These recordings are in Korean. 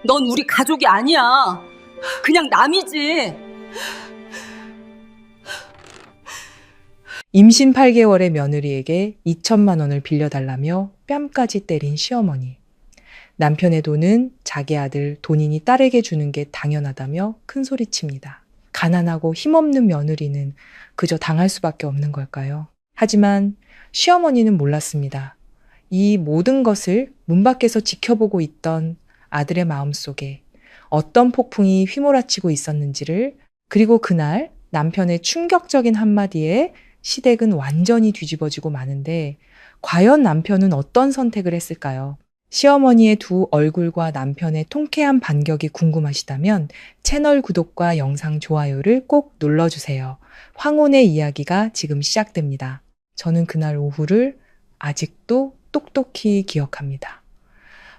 넌 우리 가족이 아니야. 그냥 남이지. 임신 8개월의 며느리에게 2천만 원을 빌려달라며 뺨까지 때린 시어머니. 남편의 돈은 자기 아들 돈인이 딸에게 주는 게 당연하다며 큰소리칩니다. 가난하고 힘없는 며느리는 그저 당할 수밖에 없는 걸까요? 하지만 시어머니는 몰랐습니다. 이 모든 것을 문 밖에서 지켜보고 있던 아들의 마음속에 어떤 폭풍이 휘몰아치고 있었는지를, 그리고 그날 남편의 충격적인 한마디에 시댁은 완전히 뒤집어지고 마는데, 과연 남편은 어떤 선택을 했을까요? 시어머니의 두 얼굴과 남편의 통쾌한 반격이 궁금하시다면 채널 구독과 영상 좋아요를 꼭 눌러주세요. 황혼의 이야기가 지금 시작됩니다. 저는 그날 오후를 아직도 똑똑히 기억합니다.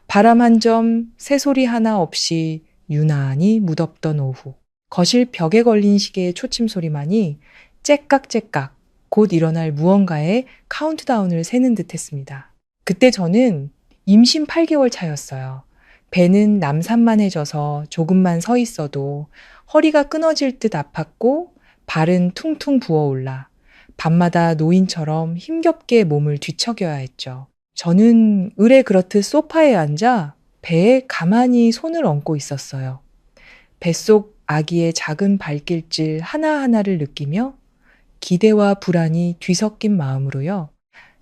바람 한 점, 새소리 하나 없이 유난히 무덥던 오후. 거실 벽에 걸린 시계의 초침 소리만이 째깍째깍 곧 일어날 무언가의 카운트다운을 세는 듯 했습니다. 그때 저는 임신 8개월 차였어요. 배는 남산만해져서 조금만 서 있어도 허리가 끊어질 듯 아팠고 발은 퉁퉁 부어올라 밤마다 노인처럼 힘겹게 몸을 뒤척여야 했죠. 저는 의뢰 그렇듯 소파에 앉아 배에 가만히 손을 얹고 있었어요. 뱃속 아기의 작은 발길질 하나하나를 느끼며 기대와 불안이 뒤섞인 마음으로요.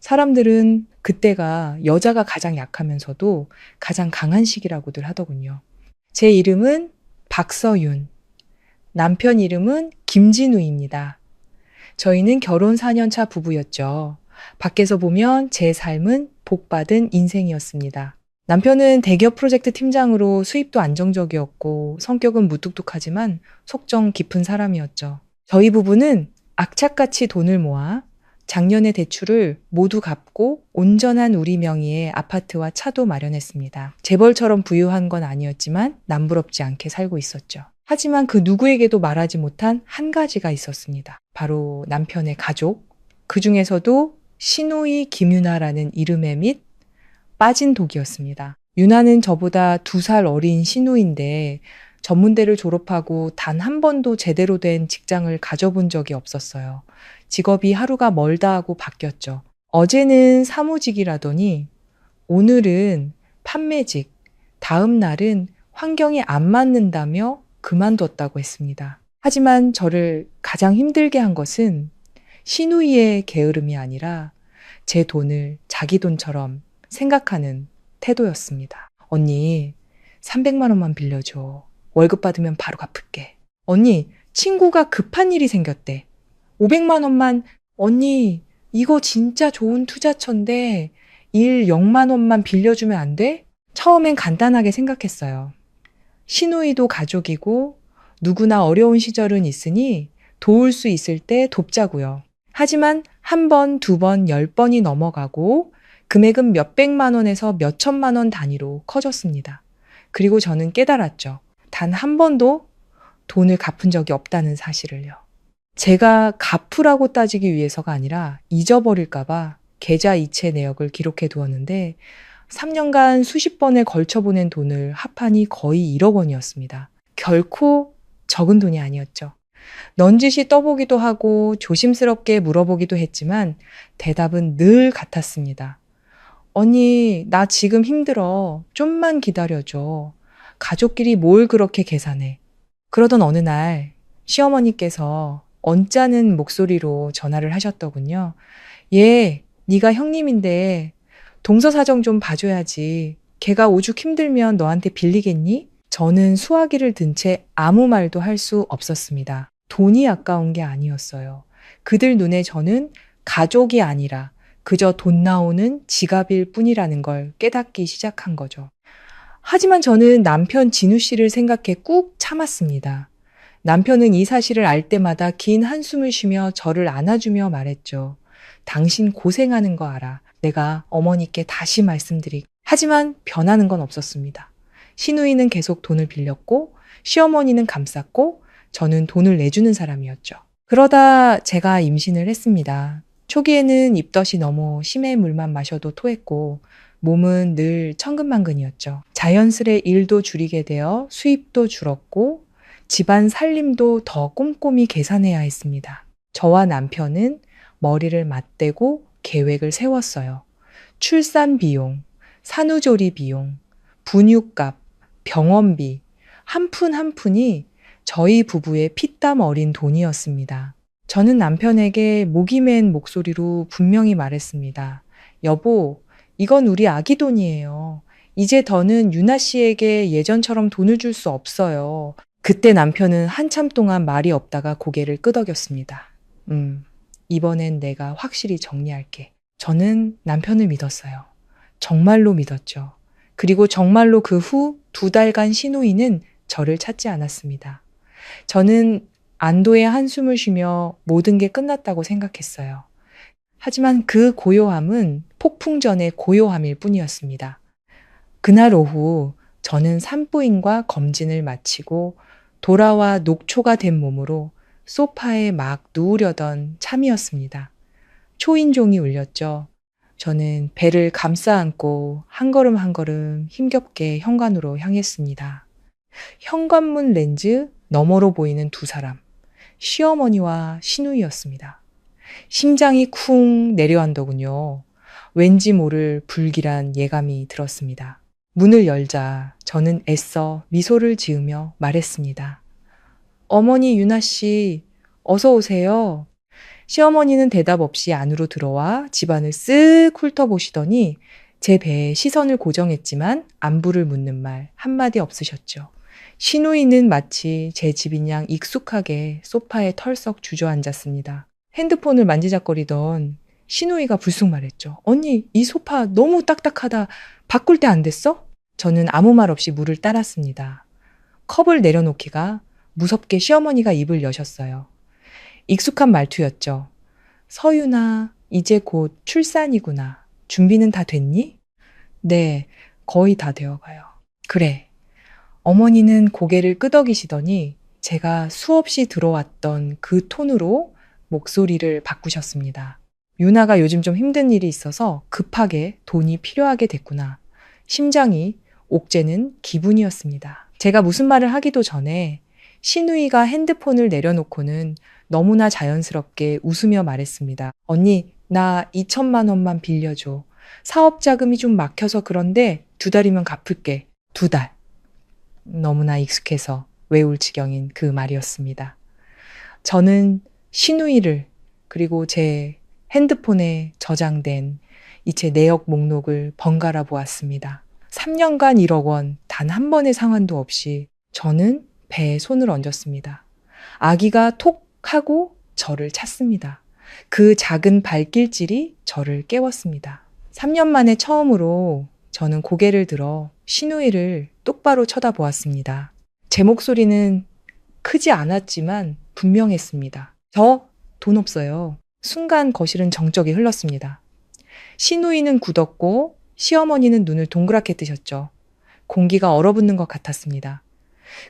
사람들은 그때가 여자가 가장 약하면서도 가장 강한 시기라고들 하더군요. 제 이름은 박서윤, 남편 이름은 김진우입니다. 저희는 결혼 4년 차 부부였죠. 밖에서 보면 제 삶은 복받은 인생이었습니다. 남편은 대기업 프로젝트 팀장으로 수입도 안정적이었고 성격은 무뚝뚝하지만 속정 깊은 사람이었죠. 저희 부부는 악착같이 돈을 모아 작년의 대출을 모두 갚고 온전한 우리 명의의 아파트와 차도 마련했습니다. 재벌처럼 부유한 건 아니었지만 남부럽지 않게 살고 있었죠. 하지만 그 누구에게도 말하지 못한 한 가지가 있었습니다. 바로 남편의 가족, 그 중에서도 시누이 김유나라는 이름의 밑 빠진 독이었습니다. 유나는 저보다 2살 어린 시누이인데 전문대를 졸업하고 단 한 번도 제대로 된 직장을 가져본 적이 없었어요. 직업이 하루가 멀다 하고 바뀌었죠. 어제는 사무직이라더니 오늘은 판매직, 다음 날은 환경이 안 맞는다며 그만뒀다고 했습니다. 하지만 저를 가장 힘들게 한 것은 시누이의 게으름이 아니라 제 돈을 자기 돈처럼 생각하는 태도였습니다. 언니, 300만 원만 빌려줘. 월급 받으면 바로 갚을게. 언니, 친구가 급한 일이 생겼대. 500만 원만, 언니, 이거 진짜 좋은 투자처인데 일 0만 원만 빌려주면 안 돼? 처음엔 간단하게 생각했어요. 시누이도 가족이고 누구나 어려운 시절은 있으니 도울 수 있을 때 돕자고요. 하지만 한 번, 2번, 10번이 넘어가고 금액은 몇백만 원에서 몇천만 원 단위로 커졌습니다. 그리고 저는 깨달았죠. 단 한 번도 돈을 갚은 적이 없다는 사실을요. 제가 갚으라고 따지기 위해서가 아니라 잊어버릴까봐 계좌 이체 내역을 기록해 두었는데 3년간 수십 번에 걸쳐 보낸 돈을 합하니 거의 1억 원이었습니다. 결코 적은 돈이 아니었죠. 넌지시 떠보기도 하고 조심스럽게 물어보기도 했지만 대답은 늘 같았습니다. 언니, 나 지금 힘들어. 좀만 기다려줘. 가족끼리 뭘 그렇게 계산해. 그러던 어느 날 시어머니께서 언짢은 목소리로 전화를 하셨더군요. 얘, 네가 형님인데 동서사정 좀 봐줘야지. 걔가 오죽 힘들면 너한테 빌리겠니? 저는 수화기를 든 채 아무 말도 할 수 없었습니다. 돈이 아까운 게 아니었어요. 그들 눈에 저는 가족이 아니라 그저 돈 나오는 지갑일 뿐이라는 걸 깨닫기 시작한 거죠. 하지만 저는 남편 진우 씨를 생각해 꾹 참았습니다. 남편은 이 사실을 알 때마다 긴 한숨을 쉬며 저를 안아주며 말했죠. 당신 고생하는 거 알아. 내가 어머니께 다시 말씀드리고. 하지만 변하는 건 없었습니다. 시누이는 계속 돈을 빌렸고 시어머니는 감쌌고 저는 돈을 내주는 사람이었죠. 그러다 제가 임신을 했습니다. 초기에는 입덧이 너무 심해 물만 마셔도 토했고 몸은 늘 천근만근이었죠. 자연스레 일도 줄이게 되어 수입도 줄었고 집안 살림도 더 꼼꼼히 계산해야 했습니다. 저와 남편은 머리를 맞대고 계획을 세웠어요. 출산 비용, 산후조리 비용, 분유값, 병원비, 한 푼 한 푼이 저희 부부의 피땀 어린 돈이었습니다. 저는 남편에게 목이 맨 목소리로 분명히 말했습니다. 여보, 이건 우리 아기 돈이에요. 이제 더는 유나 씨에게 예전처럼 돈을 줄 수 없어요. 그때 남편은 한참 동안 말이 없다가 고개를 끄덕였습니다. 이번엔 내가 확실히 정리할게. 저는 남편을 믿었어요. 정말로 믿었죠. 그리고 정말로 그 후 2달간 시누이는 저를 찾지 않았습니다. 저는 안도의 한숨을 쉬며 모든 게 끝났다고 생각했어요. 하지만 그 고요함은 폭풍 전의 고요함일 뿐이었습니다. 그날 오후 저는 산부인과 검진을 마치고 돌아와 녹초가 된 몸으로 소파에 막 누우려던 참이었습니다. 초인종이 울렸죠. 저는 배를 감싸 안고 한 걸음 한 걸음 힘겹게 현관으로 향했습니다. 현관문 렌즈 너머로 보이는 2사람, 시어머니와 시누이였습니다. 심장이 쿵 내려앉더군요. 왠지 모를 불길한 예감이 들었습니다. 문을 열자 저는 애써 미소를 지으며 말했습니다. 어머니 유나 씨, 어서 오세요. 시어머니는 대답 없이 안으로 들어와 집안을 쓱 훑어보시더니 제 배에 시선을 고정했지만 안부를 묻는 말 한마디 없으셨죠. 시누이는 마치 제 집인 양 익숙하게 소파에 털썩 주저앉았습니다. 핸드폰을 만지작거리던 시누이가 불쑥 말했죠. 언니, 이 소파 너무 딱딱하다. 바꿀 때 안 됐어? 저는 아무 말 없이 물을 따랐습니다. 컵을 내려놓기가 무섭게 시어머니가 입을 여셨어요. 익숙한 말투였죠. 서윤아, 이제 곧 출산이구나. 준비는 다 됐니? 네, 거의 다 되어가요. 그래. 어머니는 고개를 끄덕이시더니 제가 수없이 들어왔던 그 톤으로 목소리를 바꾸셨습니다. 유나가 요즘 좀 힘든 일이 있어서 급하게 돈이 필요하게 됐구나. 심장이 옥죄는 기분이었습니다. 제가 무슨 말을 하기도 전에 시누이가 핸드폰을 내려놓고는 너무나 자연스럽게 웃으며 말했습니다. 언니, 나 2천만 원만 빌려줘. 사업 자금이 좀 막혀서 그런데 2달이면 갚을게. 2달. 너무나 익숙해서 외울 지경인 그 말이었습니다. 저는 시누이를 그리고 제 핸드폰에 저장된 이체 내역 목록을 번갈아 보았습니다. 3년간 1억 원 단 한 번의 상환도 없이 저는 배에 손을 얹었습니다. 아기가 톡 하고 저를 찾습니다. 그 작은 발길질이 저를 깨웠습니다. 3년 만에 처음으로 저는 고개를 들어 시누이를 똑바로 쳐다보았습니다. 제 목소리는 크지 않았지만 분명했습니다. 저 돈 없어요. 순간 거실은 정적이 흘렀습니다. 시누이는 굳었고 시어머니는 눈을 동그랗게 뜨셨죠. 공기가 얼어붙는 것 같았습니다.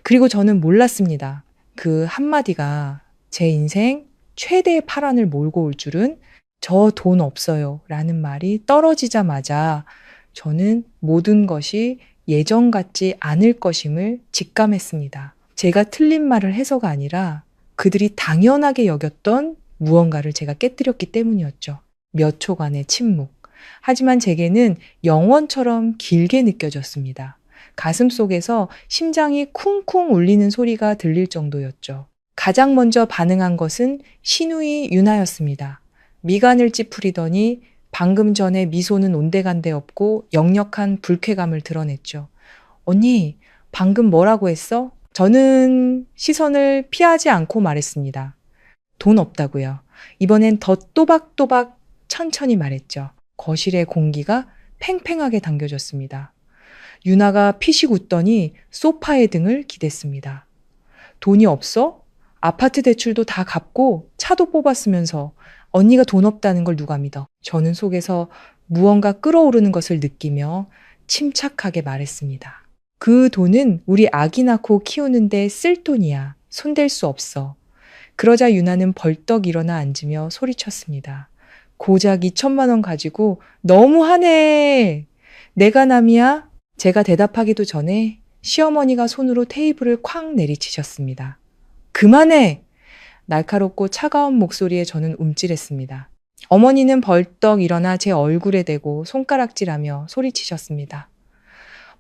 그리고 저는 몰랐습니다. 그 한마디가 제 인생 최대의 파란을 몰고 올 줄은 저 돈 없어요 라는 말이 떨어지자마자 저는 모든 것이 예전 같지 않을 것임을 직감했습니다. 제가 틀린 말을 해서가 아니라 그들이 당연하게 여겼던 무언가를 제가 깨뜨렸기 때문이었죠. 몇 초간의 침묵. 하지만 제게는 영원처럼 길게 느껴졌습니다. 가슴 속에서 심장이 쿵쿵 울리는 소리가 들릴 정도였죠. 가장 먼저 반응한 것은 시누이 유나였습니다. 미간을 찌푸리더니 방금 전에 미소는 온데간데 없고 역력한 불쾌감을 드러냈죠. 언니, 방금 뭐라고 했어? 저는 시선을 피하지 않고 말했습니다. 돈 없다고요. 이번엔 더 또박또박 천천히 말했죠. 거실의 공기가 팽팽하게 당겨졌습니다. 유나가 피식 웃더니 소파의 등을 기댔습니다. 돈이 없어? 아파트 대출도 다 갚고 차도 뽑았으면서 언니가 돈 없다는 걸 누가 믿어? 저는 속에서 무언가 끓어오르는 것을 느끼며 침착하게 말했습니다. 그 돈은 우리 아기 낳고 키우는데 쓸 돈이야. 손댈 수 없어. 그러자 유나는 벌떡 일어나 앉으며 소리쳤습니다. 고작 2천만 원 가지고 너무하네. 내가 남이야? 제가 대답하기도 전에 시어머니가 손으로 테이블을 쾅 내리치셨습니다. 그만해! 날카롭고 차가운 목소리에 저는 움찔했습니다. 어머니는 벌떡 일어나 제 얼굴에 대고 손가락질하며 소리치셨습니다.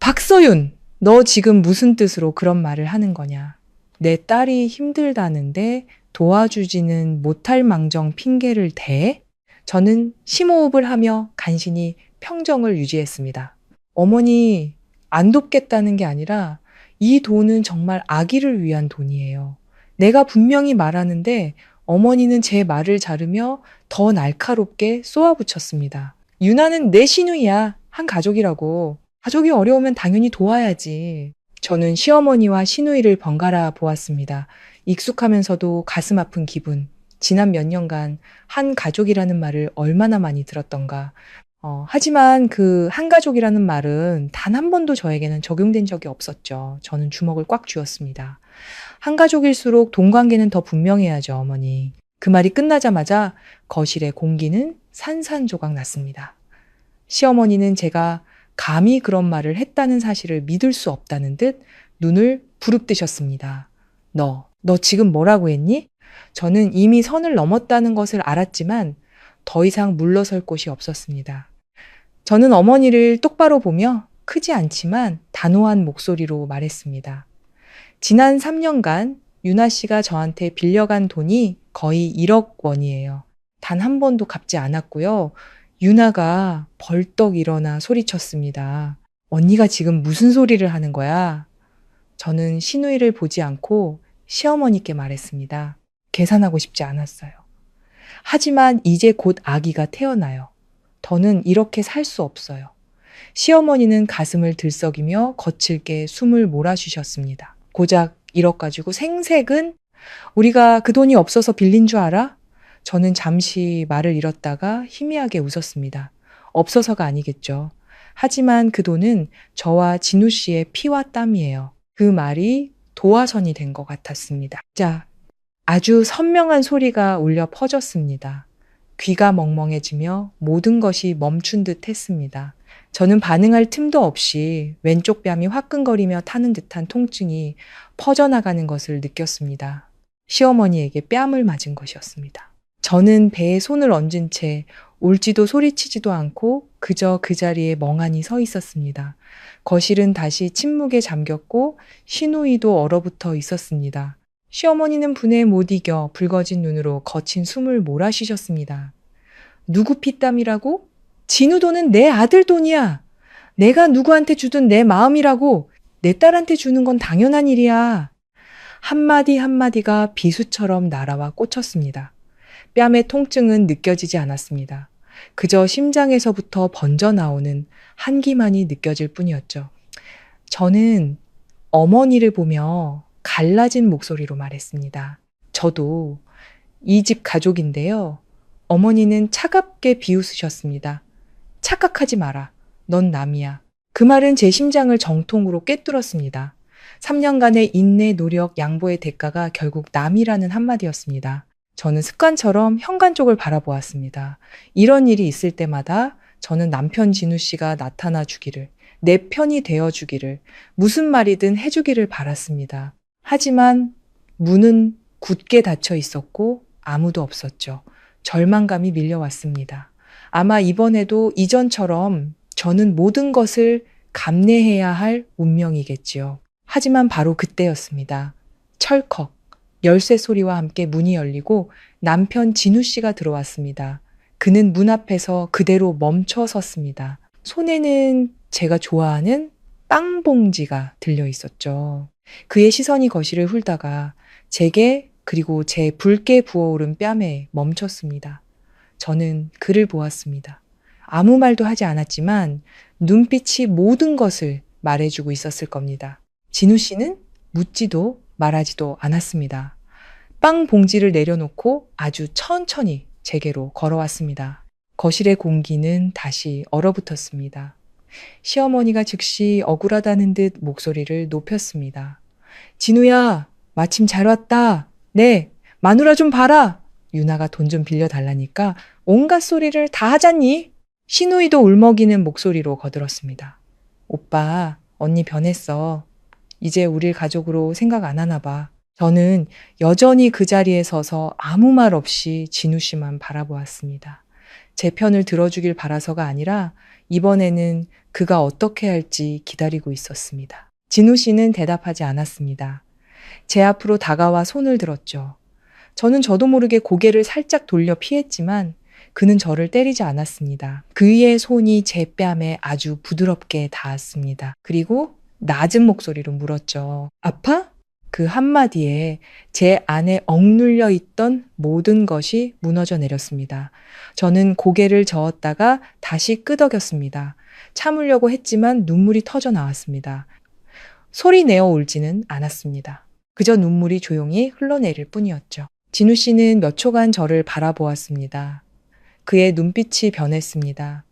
박서윤! 너 지금 무슨 뜻으로 그런 말을 하는 거냐? 내 딸이 힘들다는데 도와주지는 못할 망정 핑계를 대? 저는 심호흡을 하며 간신히 평정을 유지했습니다. 어머니, 안 돕겠다는 게 아니라 이 돈은 정말 아기를 위한 돈이에요. 내가 분명히 말하는데 어머니는 제 말을 자르며 더 날카롭게 쏘아붙였습니다. 유나는 내 시누이야. 한 가족이라고. 가족이 어려우면 당연히 도와야지. 저는 시어머니와 시누이를 번갈아 보았습니다. 익숙하면서도 가슴 아픈 기분. 지난 몇 년간 한 가족이라는 말을 얼마나 많이 들었던가. 하지만 그 한 가족이라는 말은 단 한 번도 저에게는 적용된 적이 없었죠. 저는 주먹을 꽉 쥐었습니다. 한 가족일수록 돈 관계는 더 분명해야죠, 어머니. 그 말이 끝나자마자 거실의 공기는 산산조각 났습니다. 시어머니는 제가 감히 그런 말을 했다는 사실을 믿을 수 없다는 듯 눈을 부릅뜨셨습니다. 너 지금 뭐라고 했니? 저는 이미 선을 넘었다는 것을 알았지만 더 이상 물러설 곳이 없었습니다. 저는 어머니를 똑바로 보며 크지 않지만 단호한 목소리로 말했습니다. 지난 3년간 유나 씨가 저한테 빌려간 돈이 거의 1억 원이에요. 단 한 번도 갚지 않았고요. 유나가 벌떡 일어나 소리쳤습니다. 언니가 지금 무슨 소리를 하는 거야? 저는 시누이를 보지 않고 시어머니께 말했습니다. 계산하고 싶지 않았어요. 하지만 이제 곧 아기가 태어나요. 더는 이렇게 살 수 없어요. 시어머니는 가슴을 들썩이며 거칠게 숨을 몰아쉬셨습니다. 고작 1억 가지고 생색은 우리가 그 돈이 없어서 빌린 줄 알아? 저는 잠시 말을 잃었다가 희미하게 웃었습니다. 없어서가 아니겠죠. 하지만 그 돈은 저와 진우 씨의 피와 땀이에요. 그 말이 도화선이 된 것 같았습니다. 자, 아주 선명한 소리가 울려 퍼졌습니다. 귀가 멍멍해지며 모든 것이 멈춘 듯 했습니다. 저는 반응할 틈도 없이 왼쪽 뺨이 화끈거리며 타는 듯한 통증이 퍼져나가는 것을 느꼈습니다. 시어머니에게 뺨을 맞은 것이었습니다. 저는 배에 손을 얹은 채 울지도 소리치지도 않고 그저 그 자리에 멍하니 서 있었습니다. 거실은 다시 침묵에 잠겼고 시누이도 얼어붙어 있었습니다. 시어머니는 분에 못 이겨 붉어진 눈으로 거친 숨을 몰아쉬셨습니다. 누구 피땀이라고? 진우 돈은 내 아들 돈이야. 내가 누구한테 주든 내 마음이라고. 내 딸한테 주는 건 당연한 일이야. 한마디 한마디가 비수처럼 날아와 꽂혔습니다. 뺨의 통증은 느껴지지 않았습니다. 그저 심장에서부터 번져 나오는 한기만이 느껴질 뿐이었죠. 저는 어머니를 보며 갈라진 목소리로 말했습니다. 저도 이 집 가족인데요. 어머니는 차갑게 비웃으셨습니다. 착각하지 마라. 넌 남이야. 그 말은 제 심장을 정통으로 꿰뚫었습니다. 3년간의 인내, 노력, 양보의 대가가 결국 남이라는 한마디였습니다. 저는 습관처럼 현관 쪽을 바라보았습니다. 이런 일이 있을 때마다 저는 남편 진우 씨가 나타나 주기를, 내 편이 되어 주기를, 무슨 말이든 해주기를 바랐습니다. 하지만 문은 굳게 닫혀 있었고 아무도 없었죠. 절망감이 밀려왔습니다. 아마 이번에도 이전처럼 저는 모든 것을 감내해야 할 운명이겠지요. 하지만 바로 그때였습니다. 철컥, 열쇠 소리와 함께 문이 열리고 남편 진우 씨가 들어왔습니다. 그는 문 앞에서 그대로 멈춰 섰습니다. 손에는 제가 좋아하는 빵 봉지가 들려 있었죠. 그의 시선이 거실을 훑다가 제게 그리고 제 붉게 부어오른 뺨에 멈췄습니다. 저는 그를 보았습니다. 아무 말도 하지 않았지만 눈빛이 모든 것을 말해주고 있었을 겁니다. 진우 씨는 묻지도 말하지도 않았습니다. 빵 봉지를 내려놓고 아주 천천히 제게로 걸어왔습니다. 거실의 공기는 다시 얼어붙었습니다. 시어머니가 즉시 억울하다는 듯 목소리를 높였습니다. 진우야, 마침 잘 왔다. 네, 마누라 좀 봐라. 유나가 돈 좀 빌려달라니까 온갖 소리를 다 하잖니? 신우이도 울먹이는 목소리로 거들었습니다. 오빠, 언니 변했어. 이제 우릴 가족으로 생각 안 하나 봐. 저는 여전히 그 자리에 서서 아무 말 없이 진우 씨만 바라보았습니다. 제 편을 들어주길 바라서가 아니라 이번에는 그가 어떻게 할지 기다리고 있었습니다. 진우 씨는 대답하지 않았습니다. 제 앞으로 다가와 손을 들었죠. 저는 저도 모르게 고개를 살짝 돌려 피했지만 그는 저를 때리지 않았습니다. 그의 손이 제 뺨에 아주 부드럽게 닿았습니다. 그리고 낮은 목소리로 물었죠. 아파? 그 한마디에 제 안에 억눌려 있던 모든 것이 무너져 내렸습니다. 저는 고개를 저었다가 다시 끄덕였습니다. 참으려고 했지만 눈물이 터져 나왔습니다. 소리 내어 울지는 않았습니다. 그저 눈물이 조용히 흘러내릴 뿐이었죠. 진우 씨는 몇 초간 저를 바라보았습니다. 그의 눈빛이 변했습니다.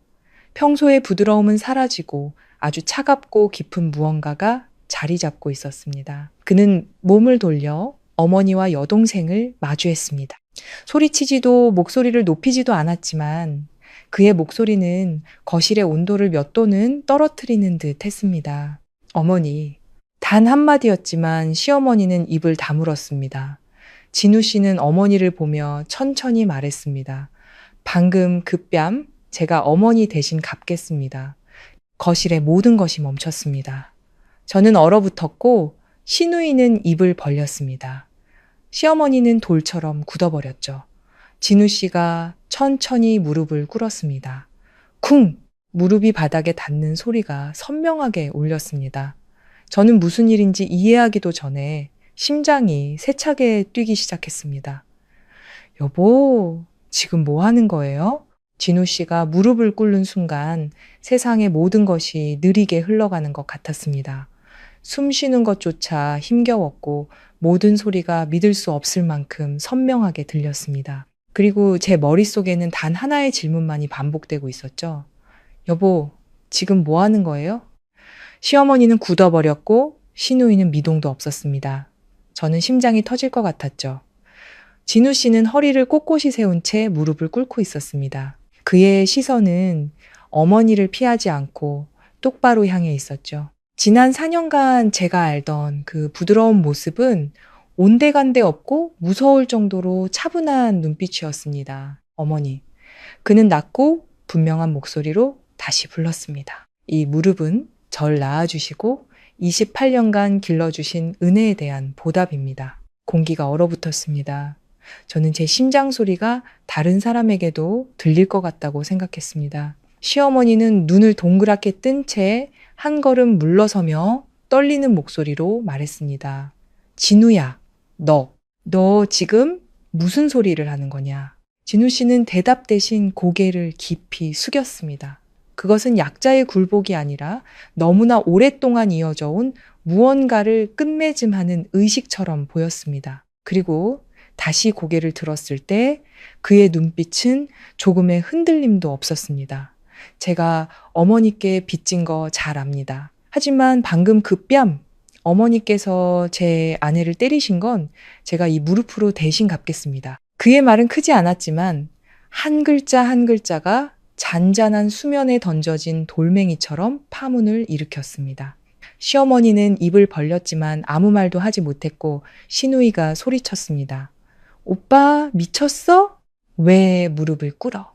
평소의 부드러움은 사라지고 아주 차갑고 깊은 무언가가 자리 잡고 있었습니다. 그는 몸을 돌려 어머니와 여동생을 마주했습니다. 소리치지도 목소리를 높이지도 않았지만 그의 목소리는 거실의 온도를 몇 도는 떨어뜨리는 듯 했습니다. 어머니, 단 한마디였지만 시어머니는 입을 다물었습니다. 진우 씨는 어머니를 보며 천천히 말했습니다. 방금 그 뺨 제가 어머니 대신 갚겠습니다. 거실의 모든 것이 멈췄습니다. 저는 얼어붙었고 신우이는 입을 벌렸습니다. 시어머니는 돌처럼 굳어버렸죠. 진우 씨가 천천히 무릎을 꿇었습니다. 쿵! 무릎이 바닥에 닿는 소리가 선명하게 울렸습니다. 저는 무슨 일인지 이해하기도 전에 심장이 세차게 뛰기 시작했습니다. 여보, 지금 뭐 하는 거예요? 진우 씨가 무릎을 꿇는 순간 세상의 모든 것이 느리게 흘러가는 것 같았습니다. 숨 쉬는 것조차 힘겨웠고 모든 소리가 믿을 수 없을 만큼 선명하게 들렸습니다. 그리고 제 머릿속에는 단 하나의 질문만이 반복되고 있었죠. 여보, 지금 뭐 하는 거예요? 시어머니는 굳어버렸고 신우이는 미동도 없었습니다. 저는 심장이 터질 것 같았죠. 진우 씨는 허리를 꼿꼿이 세운 채 무릎을 꿇고 있었습니다. 그의 시선은 어머니를 피하지 않고 똑바로 향해 있었죠. 지난 4년간 제가 알던 그 부드러운 모습은 온데간데 없고 무서울 정도로 차분한 눈빛이었습니다. 어머니. 그는 낮고 분명한 목소리로 다시 불렀습니다. 이 무릎은 절 낳아주시고 28년간 길러주신 은혜에 대한 보답입니다. 공기가 얼어붙었습니다. 저는 제 심장 소리가 다른 사람에게도 들릴 것 같다고 생각했습니다. 시어머니는 눈을 동그랗게 뜬 채 한 걸음 물러서며 떨리는 목소리로 말했습니다. 진우야, 너 지금 무슨 소리를 하는 거냐? 진우 씨는 대답 대신 고개를 깊이 숙였습니다. 그것은 약자의 굴복이 아니라 너무나 오랫동안 이어져 온 무언가를 끝맺음하는 의식처럼 보였습니다. 그리고 다시 고개를 들었을 때 그의 눈빛은 조금의 흔들림도 없었습니다. 제가 어머니께 빚진 거 잘 압니다. 하지만 방금 그 뺨, 어머니께서 제 아내를 때리신 건 제가 이 무릎으로 대신 갚겠습니다. 그의 말은 크지 않았지만 한 글자 한 글자가 잔잔한 수면에 던져진 돌멩이처럼 파문을 일으켰습니다. 시어머니는 입을 벌렸지만 아무 말도 하지 못했고 신우이가 소리쳤습니다. 오빠 미쳤어? 왜 무릎을 꿇어?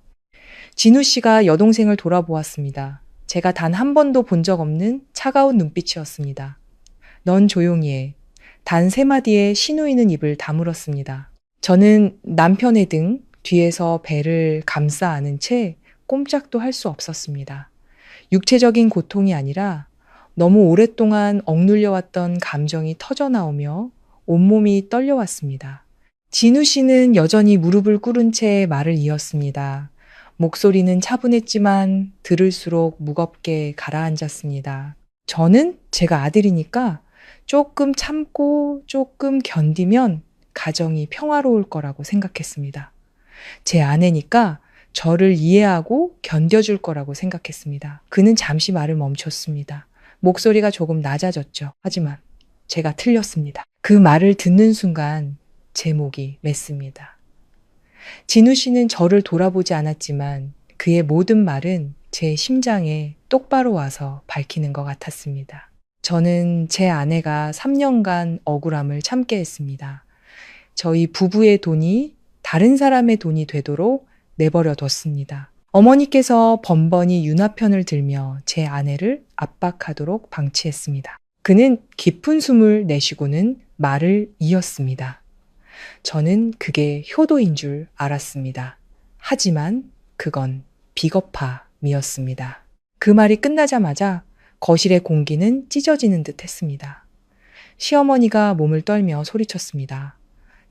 진우 씨가 여동생을 돌아보았습니다. 제가 단 한 번도 본 적 없는 차가운 눈빛이었습니다. 넌 조용히 해. 단 3마디에 신우이는 입을 다물었습니다. 저는 남편의 등 뒤에서 배를 감싸 안은 채 꼼짝도 할 수 없었습니다. 육체적인 고통이 아니라 너무 오랫동안 억눌려왔던 감정이 터져나오며 온몸이 떨려왔습니다. 진우 씨는 여전히 무릎을 꿇은 채 말을 이었습니다. 목소리는 차분했지만 들을수록 무겁게 가라앉았습니다. 저는 제가 아들이니까 조금 참고 조금 견디면 가정이 평화로울 거라고 생각했습니다. 제 아내니까 저를 이해하고 견뎌줄 거라고 생각했습니다. 그는 잠시 말을 멈췄습니다. 목소리가 조금 낮아졌죠. 하지만 제가 틀렸습니다. 그 말을 듣는 순간 제 목이 맸습니다. 진우 씨는 저를 돌아보지 않았지만 그의 모든 말은 제 심장에 똑바로 와서 밝히는 것 같았습니다. 저는 제 아내가 3년간 억울함을 참게 했습니다. 저희 부부의 돈이 다른 사람의 돈이 되도록 내버려 뒀습니다. 어머니께서 번번이 유나 편을 들며 제 아내를 압박하도록 방치했습니다. 그는 깊은 숨을 내쉬고는 말을 이었습니다. 저는 그게 효도인 줄 알았습니다. 하지만 그건 비겁함이었습니다. 그 말이 끝나자마자 거실의 공기는 찢어지는 듯 했습니다. 시어머니가 몸을 떨며 소리쳤습니다.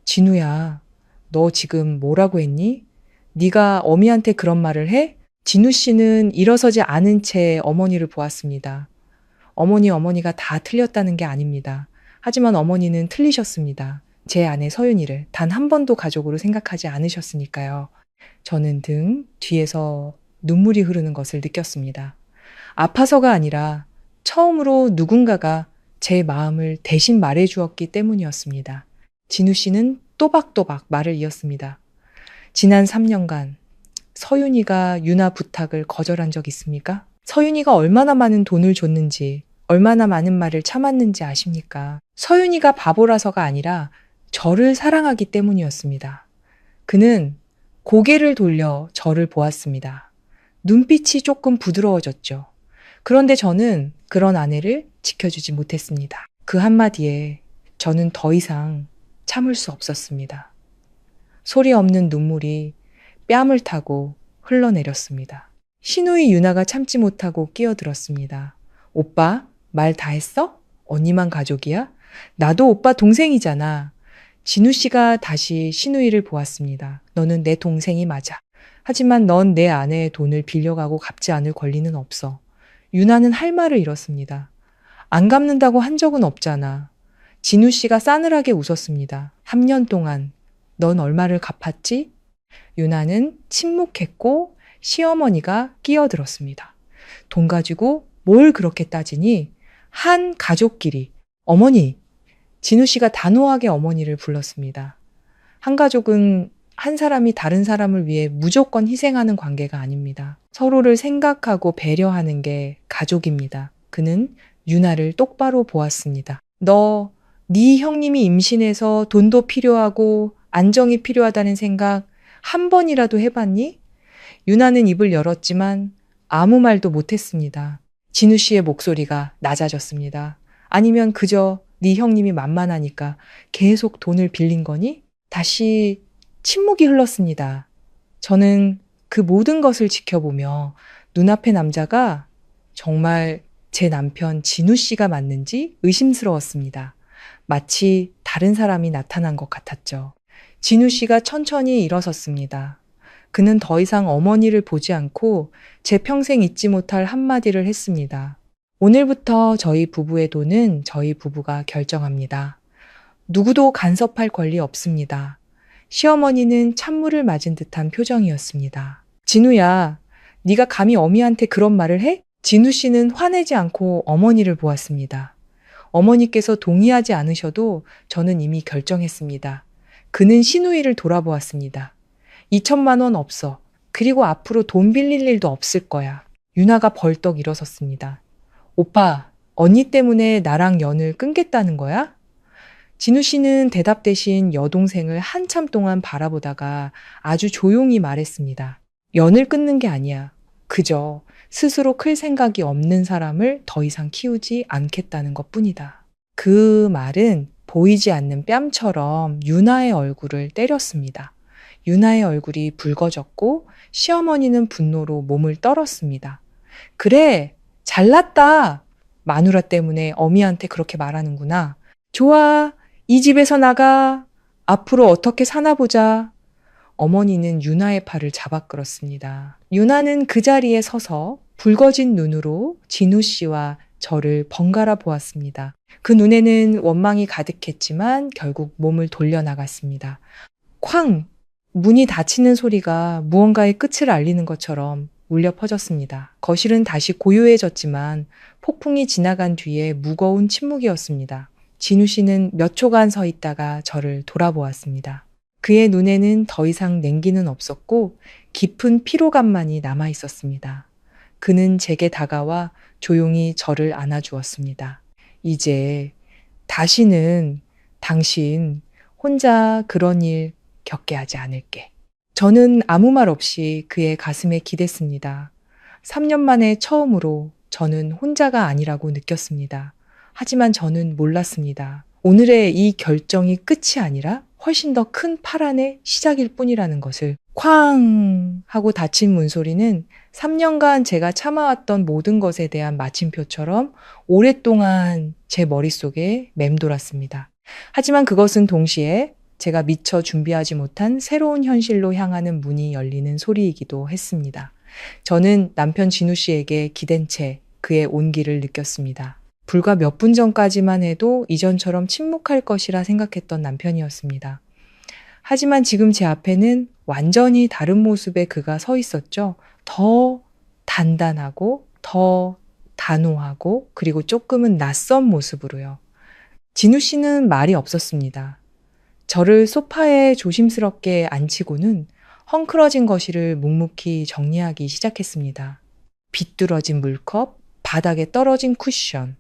진우야, 너 지금 뭐라고 했니? 네가 어미한테 그런 말을 해? 진우 씨는 일어서지 않은 채 어머니를 보았습니다. 어머니가 다 틀렸다는 게 아닙니다. 하지만 어머니는 틀리셨습니다. 제 아내 서윤이를 단 한 번도 가족으로 생각하지 않으셨으니까요. 저는 등 뒤에서 눈물이 흐르는 것을 느꼈습니다. 아파서가 아니라 처음으로 누군가가 제 마음을 대신 말해주었기 때문이었습니다. 진우 씨는 또박또박 말을 이었습니다. 지난 3년간 서윤이가 유나 부탁을 거절한 적 있습니까? 서윤이가 얼마나 많은 돈을 줬는지, 얼마나 많은 말을 참았는지 아십니까? 서윤이가 바보라서가 아니라 저를 사랑하기 때문이었습니다. 그는 고개를 돌려 저를 보았습니다. 눈빛이 조금 부드러워졌죠. 그런데 저는 그런 아내를 지켜주지 못했습니다. 그 한마디에 저는 더 이상 참을 수 없었습니다. 소리 없는 눈물이 뺨을 타고 흘러내렸습니다. 시누이 유나가 참지 못하고 끼어들었습니다. 오빠, 말 다 했어? 언니만 가족이야? 나도 오빠 동생이잖아. 진우 씨가 다시 시누이를 보았습니다. 너는 내 동생이 맞아. 하지만 넌 내 아내의 돈을 빌려가고 갚지 않을 권리는 없어. 유나는 할 말을 잃었습니다. 안 갚는다고 한 적은 없잖아. 진우 씨가 싸늘하게 웃었습니다. 3년 동안 넌 얼마를 갚았지? 유나는 침묵했고 시어머니가 끼어들었습니다. 돈 가지고 뭘 그렇게 따지니? 한 가족끼리. 어머니! 진우 씨가 단호하게 어머니를 불렀습니다. 한 가족은 한 사람이 다른 사람을 위해 무조건 희생하는 관계가 아닙니다. 서로를 생각하고 배려하는 게 가족입니다. 그는 유나를 똑바로 보았습니다. 너, 네 형님이 임신해서 돈도 필요하고 안정이 필요하다는 생각 한 번이라도 해봤니? 유나는 입을 열었지만 아무 말도 못했습니다. 진우 씨의 목소리가 낮아졌습니다. 아니면 그저 네 형님이 만만하니까 계속 돈을 빌린 거니? 다시 침묵이 흘렀습니다. 저는 그 모든 것을 지켜보며 눈앞의 남자가 정말 제 남편 진우 씨가 맞는지 의심스러웠습니다. 마치 다른 사람이 나타난 것 같았죠. 진우 씨가 천천히 일어섰습니다. 그는 더 이상 어머니를 보지 않고 제 평생 잊지 못할 한마디를 했습니다. 오늘부터 저희 부부의 돈은 저희 부부가 결정합니다. 누구도 간섭할 권리 없습니다. 시어머니는 찬물을 맞은 듯한 표정이었습니다. 진우야, 네가 감히 어미한테 그런 말을 해? 진우 씨는 화내지 않고 어머니를 보았습니다. 어머니께서 동의하지 않으셔도 저는 이미 결정했습니다. 그는 시누이를 돌아보았습니다. 2천만 원 없어. 그리고 앞으로 돈 빌릴 일도 없을 거야. 유나가 벌떡 일어섰습니다. 오빠, 언니 때문에 나랑 연을 끊겠다는 거야? 진우 씨는 대답 대신 여동생을 한참 동안 바라보다가 아주 조용히 말했습니다. 연을 끊는 게 아니야. 그저 스스로 클 생각이 없는 사람을 더 이상 키우지 않겠다는 것뿐이다. 그 말은 보이지 않는 뺨처럼 유나의 얼굴을 때렸습니다. 유나의 얼굴이 붉어졌고 시어머니는 분노로 몸을 떨었습니다. 그래, 잘났다. 마누라 때문에 어미한테 그렇게 말하는구나. 좋아, 이 집에서 나가. 앞으로 어떻게 사나 보자. 어머니는 유나의 팔을 잡아 끌었습니다. 유나는 그 자리에 서서 붉어진 눈으로 진우 씨와 저를 번갈아 보았습니다. 그 눈에는 원망이 가득했지만 결국 몸을 돌려나갔습니다. 쾅! 문이 닫히는 소리가 무언가의 끝을 알리는 것처럼 울려 퍼졌습니다. 거실은 다시 고요해졌지만 폭풍이 지나간 뒤에 무거운 침묵이었습니다. 진우 씨는 몇 초간 서 있다가 저를 돌아보았습니다. 그의 눈에는 더 이상 냉기는 없었고 깊은 피로감만이 남아 있었습니다. 그는 제게 다가와 조용히 저를 안아주었습니다. 이제 다시는 당신 혼자 그런 일 겪게 하지 않을게. 저는 아무 말 없이 그의 가슴에 기댔습니다. 3년 만에 처음으로 저는 혼자가 아니라고 느꼈습니다. 하지만 저는 몰랐습니다. 오늘의 이 결정이 끝이 아니라 훨씬 더 큰 파란의 시작일 뿐이라는 것을. 쾅 하고 닫힌 문소리는 3년간 제가 참아왔던 모든 것에 대한 마침표처럼 오랫동안 제 머릿속에 맴돌았습니다. 하지만 그것은 동시에 제가 미처 준비하지 못한 새로운 현실로 향하는 문이 열리는 소리이기도 했습니다. 저는 남편 진우 씨에게 기댄 채 그의 온기를 느꼈습니다. 불과 몇 분 전까지만 해도 이전처럼 침묵할 것이라 생각했던 남편이었습니다. 하지만 지금 제 앞에는 완전히 다른 모습의 그가 서 있었죠. 더 단단하고 더 단호하고 그리고 조금은 낯선 모습으로요. 진우 씨는 말이 없었습니다. 저를 소파에 조심스럽게 앉히고는 헝클어진 거실을 묵묵히 정리하기 시작했습니다. 비뚤어진 물컵, 바닥에 떨어진 쿠션,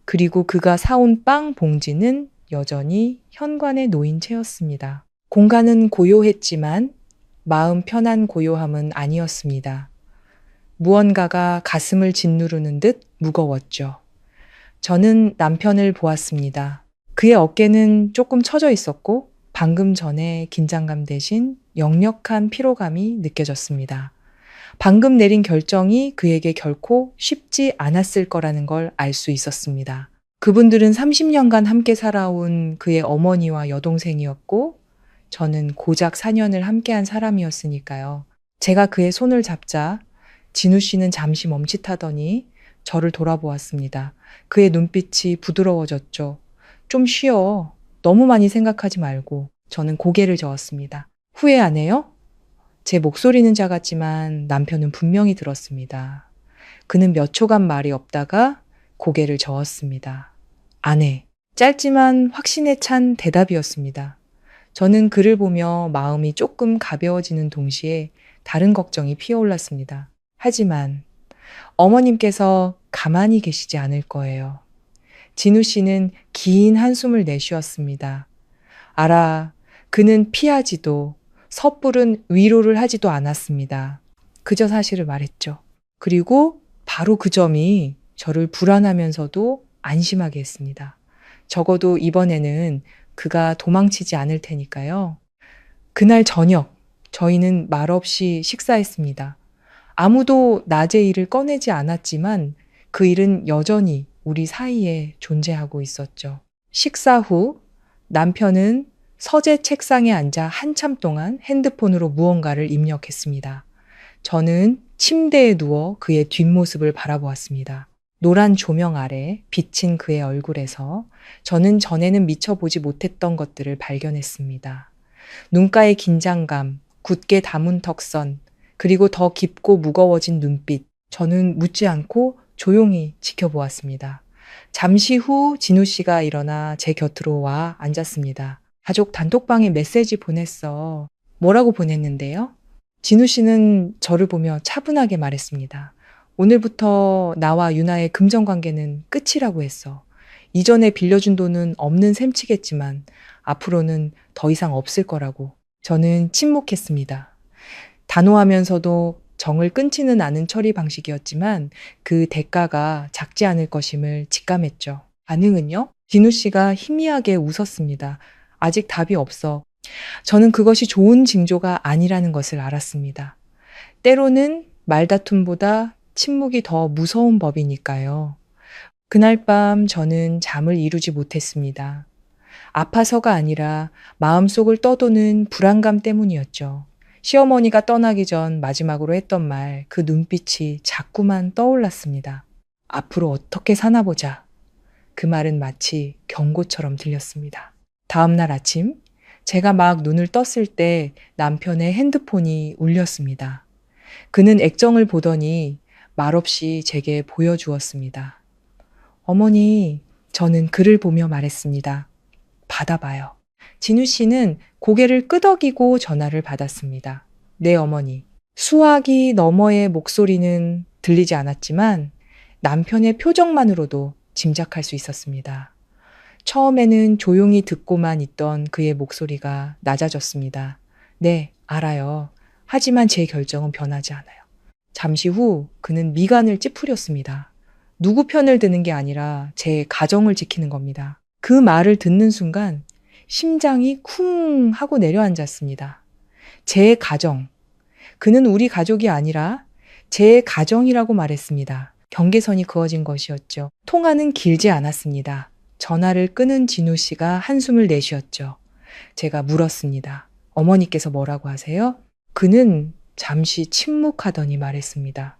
그리고 그가 사온 빵 봉지는 여전히 현관에 놓인 채였습니다. 공간은 고요했지만 마음 편한 고요함은 아니었습니다. 무언가가 가슴을 짓누르는 듯 무거웠죠. 저는 남편을 보았습니다. 그의 어깨는 조금 처져 있었고 방금 전에 긴장감 대신 역력한 피로감이 느껴졌습니다. 방금 내린 결정이 그에게 결코 쉽지 않았을 거라는 걸 알 수 있었습니다. 그분들은 30년간 함께 살아온 그의 어머니와 여동생이었고 저는 고작 4년을 함께한 사람이었으니까요. 제가 그의 손을 잡자 진우 씨는 잠시 멈칫하더니 저를 돌아보았습니다. 그의 눈빛이 부드러워졌죠. 좀 쉬어. 너무 많이 생각하지 말고. 저는 고개를 저었습니다. 후회 안 해요? 제 목소리는 작았지만 남편은 분명히 들었습니다. 그는 몇 초간 말이 없다가 고개를 저었습니다. 안 해. 짧지만 확신에 찬 대답이었습니다. 저는 그를 보며 마음이 조금 가벼워지는 동시에 다른 걱정이 피어올랐습니다. 하지만 어머님께서 가만히 계시지 않을 거예요. 진우 씨는 긴 한숨을 내쉬었습니다. 알아, 그는 피하지도 섣부른 위로를 하지도 않았습니다. 그저 사실을 말했죠. 그리고 바로 그 점이 저를 불안하면서도 안심하게 했습니다. 적어도 이번에는 그가 도망치지 않을 테니까요. 그날 저녁, 저희는 말없이 식사했습니다. 아무도 낮의 일을 꺼내지 않았지만 그 일은 여전히 우리 사이에 존재하고 있었죠. 식사 후 남편은 서재 책상에 앉아 한참 동안 핸드폰으로 무언가를 입력했습니다. 저는 침대에 누워 그의 뒷모습을 바라보았습니다. 노란 조명 아래 비친 그의 얼굴에서 저는 전에는 미처 보지 못했던 것들을 발견했습니다. 눈가의 긴장감, 굳게 담은 턱선, 그리고 더 깊고 무거워진 눈빛. 저는 묻지 않고 조용히 지켜보았습니다. 잠시 후 진우 씨가 일어나 제 곁으로 와 앉았습니다. 가족 단톡방에 메시지 보냈어. 뭐라고 보냈는데요? 진우 씨는 저를 보며 차분하게 말했습니다. 오늘부터 나와 유나의 금전 관계는 끝이라고 했어. 이전에 빌려준 돈은 없는 셈치겠지만 앞으로는 더 이상 없을 거라고. 저는 침묵했습니다. 단호하면서도 정을 끊지는 않은 처리 방식이었지만 그 대가가 작지 않을 것임을 직감했죠. 반응은요? 진우 씨가 희미하게 웃었습니다. 아직 답이 없어. 저는 그것이 좋은 징조가 아니라는 것을 알았습니다. 때로는 말다툼보다 침묵이 더 무서운 법이니까요. 그날 밤 저는 잠을 이루지 못했습니다. 아파서가 아니라 마음속을 떠도는 불안감 때문이었죠. 시어머니가 떠나기 전 마지막으로 했던 말, 그 눈빛이 자꾸만 떠올랐습니다. 앞으로 어떻게 사나 보자. 그 말은 마치 경고처럼 들렸습니다. 다음 날 아침, 제가 막 눈을 떴을 때 남편의 핸드폰이 울렸습니다. 그는 액정을 보더니 말없이 제게 보여주었습니다. 어머니, 저는 글을 보며 말했습니다. 받아봐요. 진우 씨는 고개를 끄덕이고 전화를 받았습니다. 네, 어머니. 수화기 너머의 목소리는 들리지 않았지만 남편의 표정만으로도 짐작할 수 있었습니다. 처음에는 조용히 듣고만 있던 그의 목소리가 낮아졌습니다. 네, 알아요. 하지만 제 결정은 변하지 않아요. 잠시 후 그는 미간을 찌푸렸습니다. 누구 편을 드는 게 아니라 제 가정을 지키는 겁니다. 그 말을 듣는 순간 심장이 쿵 하고 내려앉았습니다. 제 가정. 그는 우리 가족이 아니라 제 가정이라고 말했습니다. 경계선이 그어진 것이었죠. 통화는 길지 않았습니다. 전화를 끊은 진우 씨가 한숨을 내쉬었죠. 제가 물었습니다. 어머니께서 뭐라고 하세요? 그는 잠시 침묵하더니 말했습니다.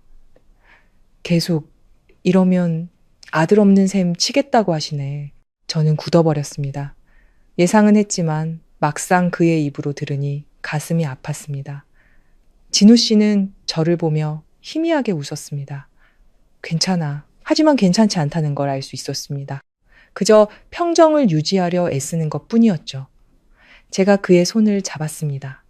계속 이러면 아들 없는 셈 치겠다고 하시네. 저는 굳어버렸습니다. 예상은 했지만 막상 그의 입으로 들으니 가슴이 아팠습니다. 진우 씨는 저를 보며 희미하게 웃었습니다. 괜찮아. 하지만 괜찮지 않다는 걸 알 수 있었습니다. 그저 평정을 유지하려 애쓰는 것 뿐이었죠. 제가 그의 손을 잡았습니다.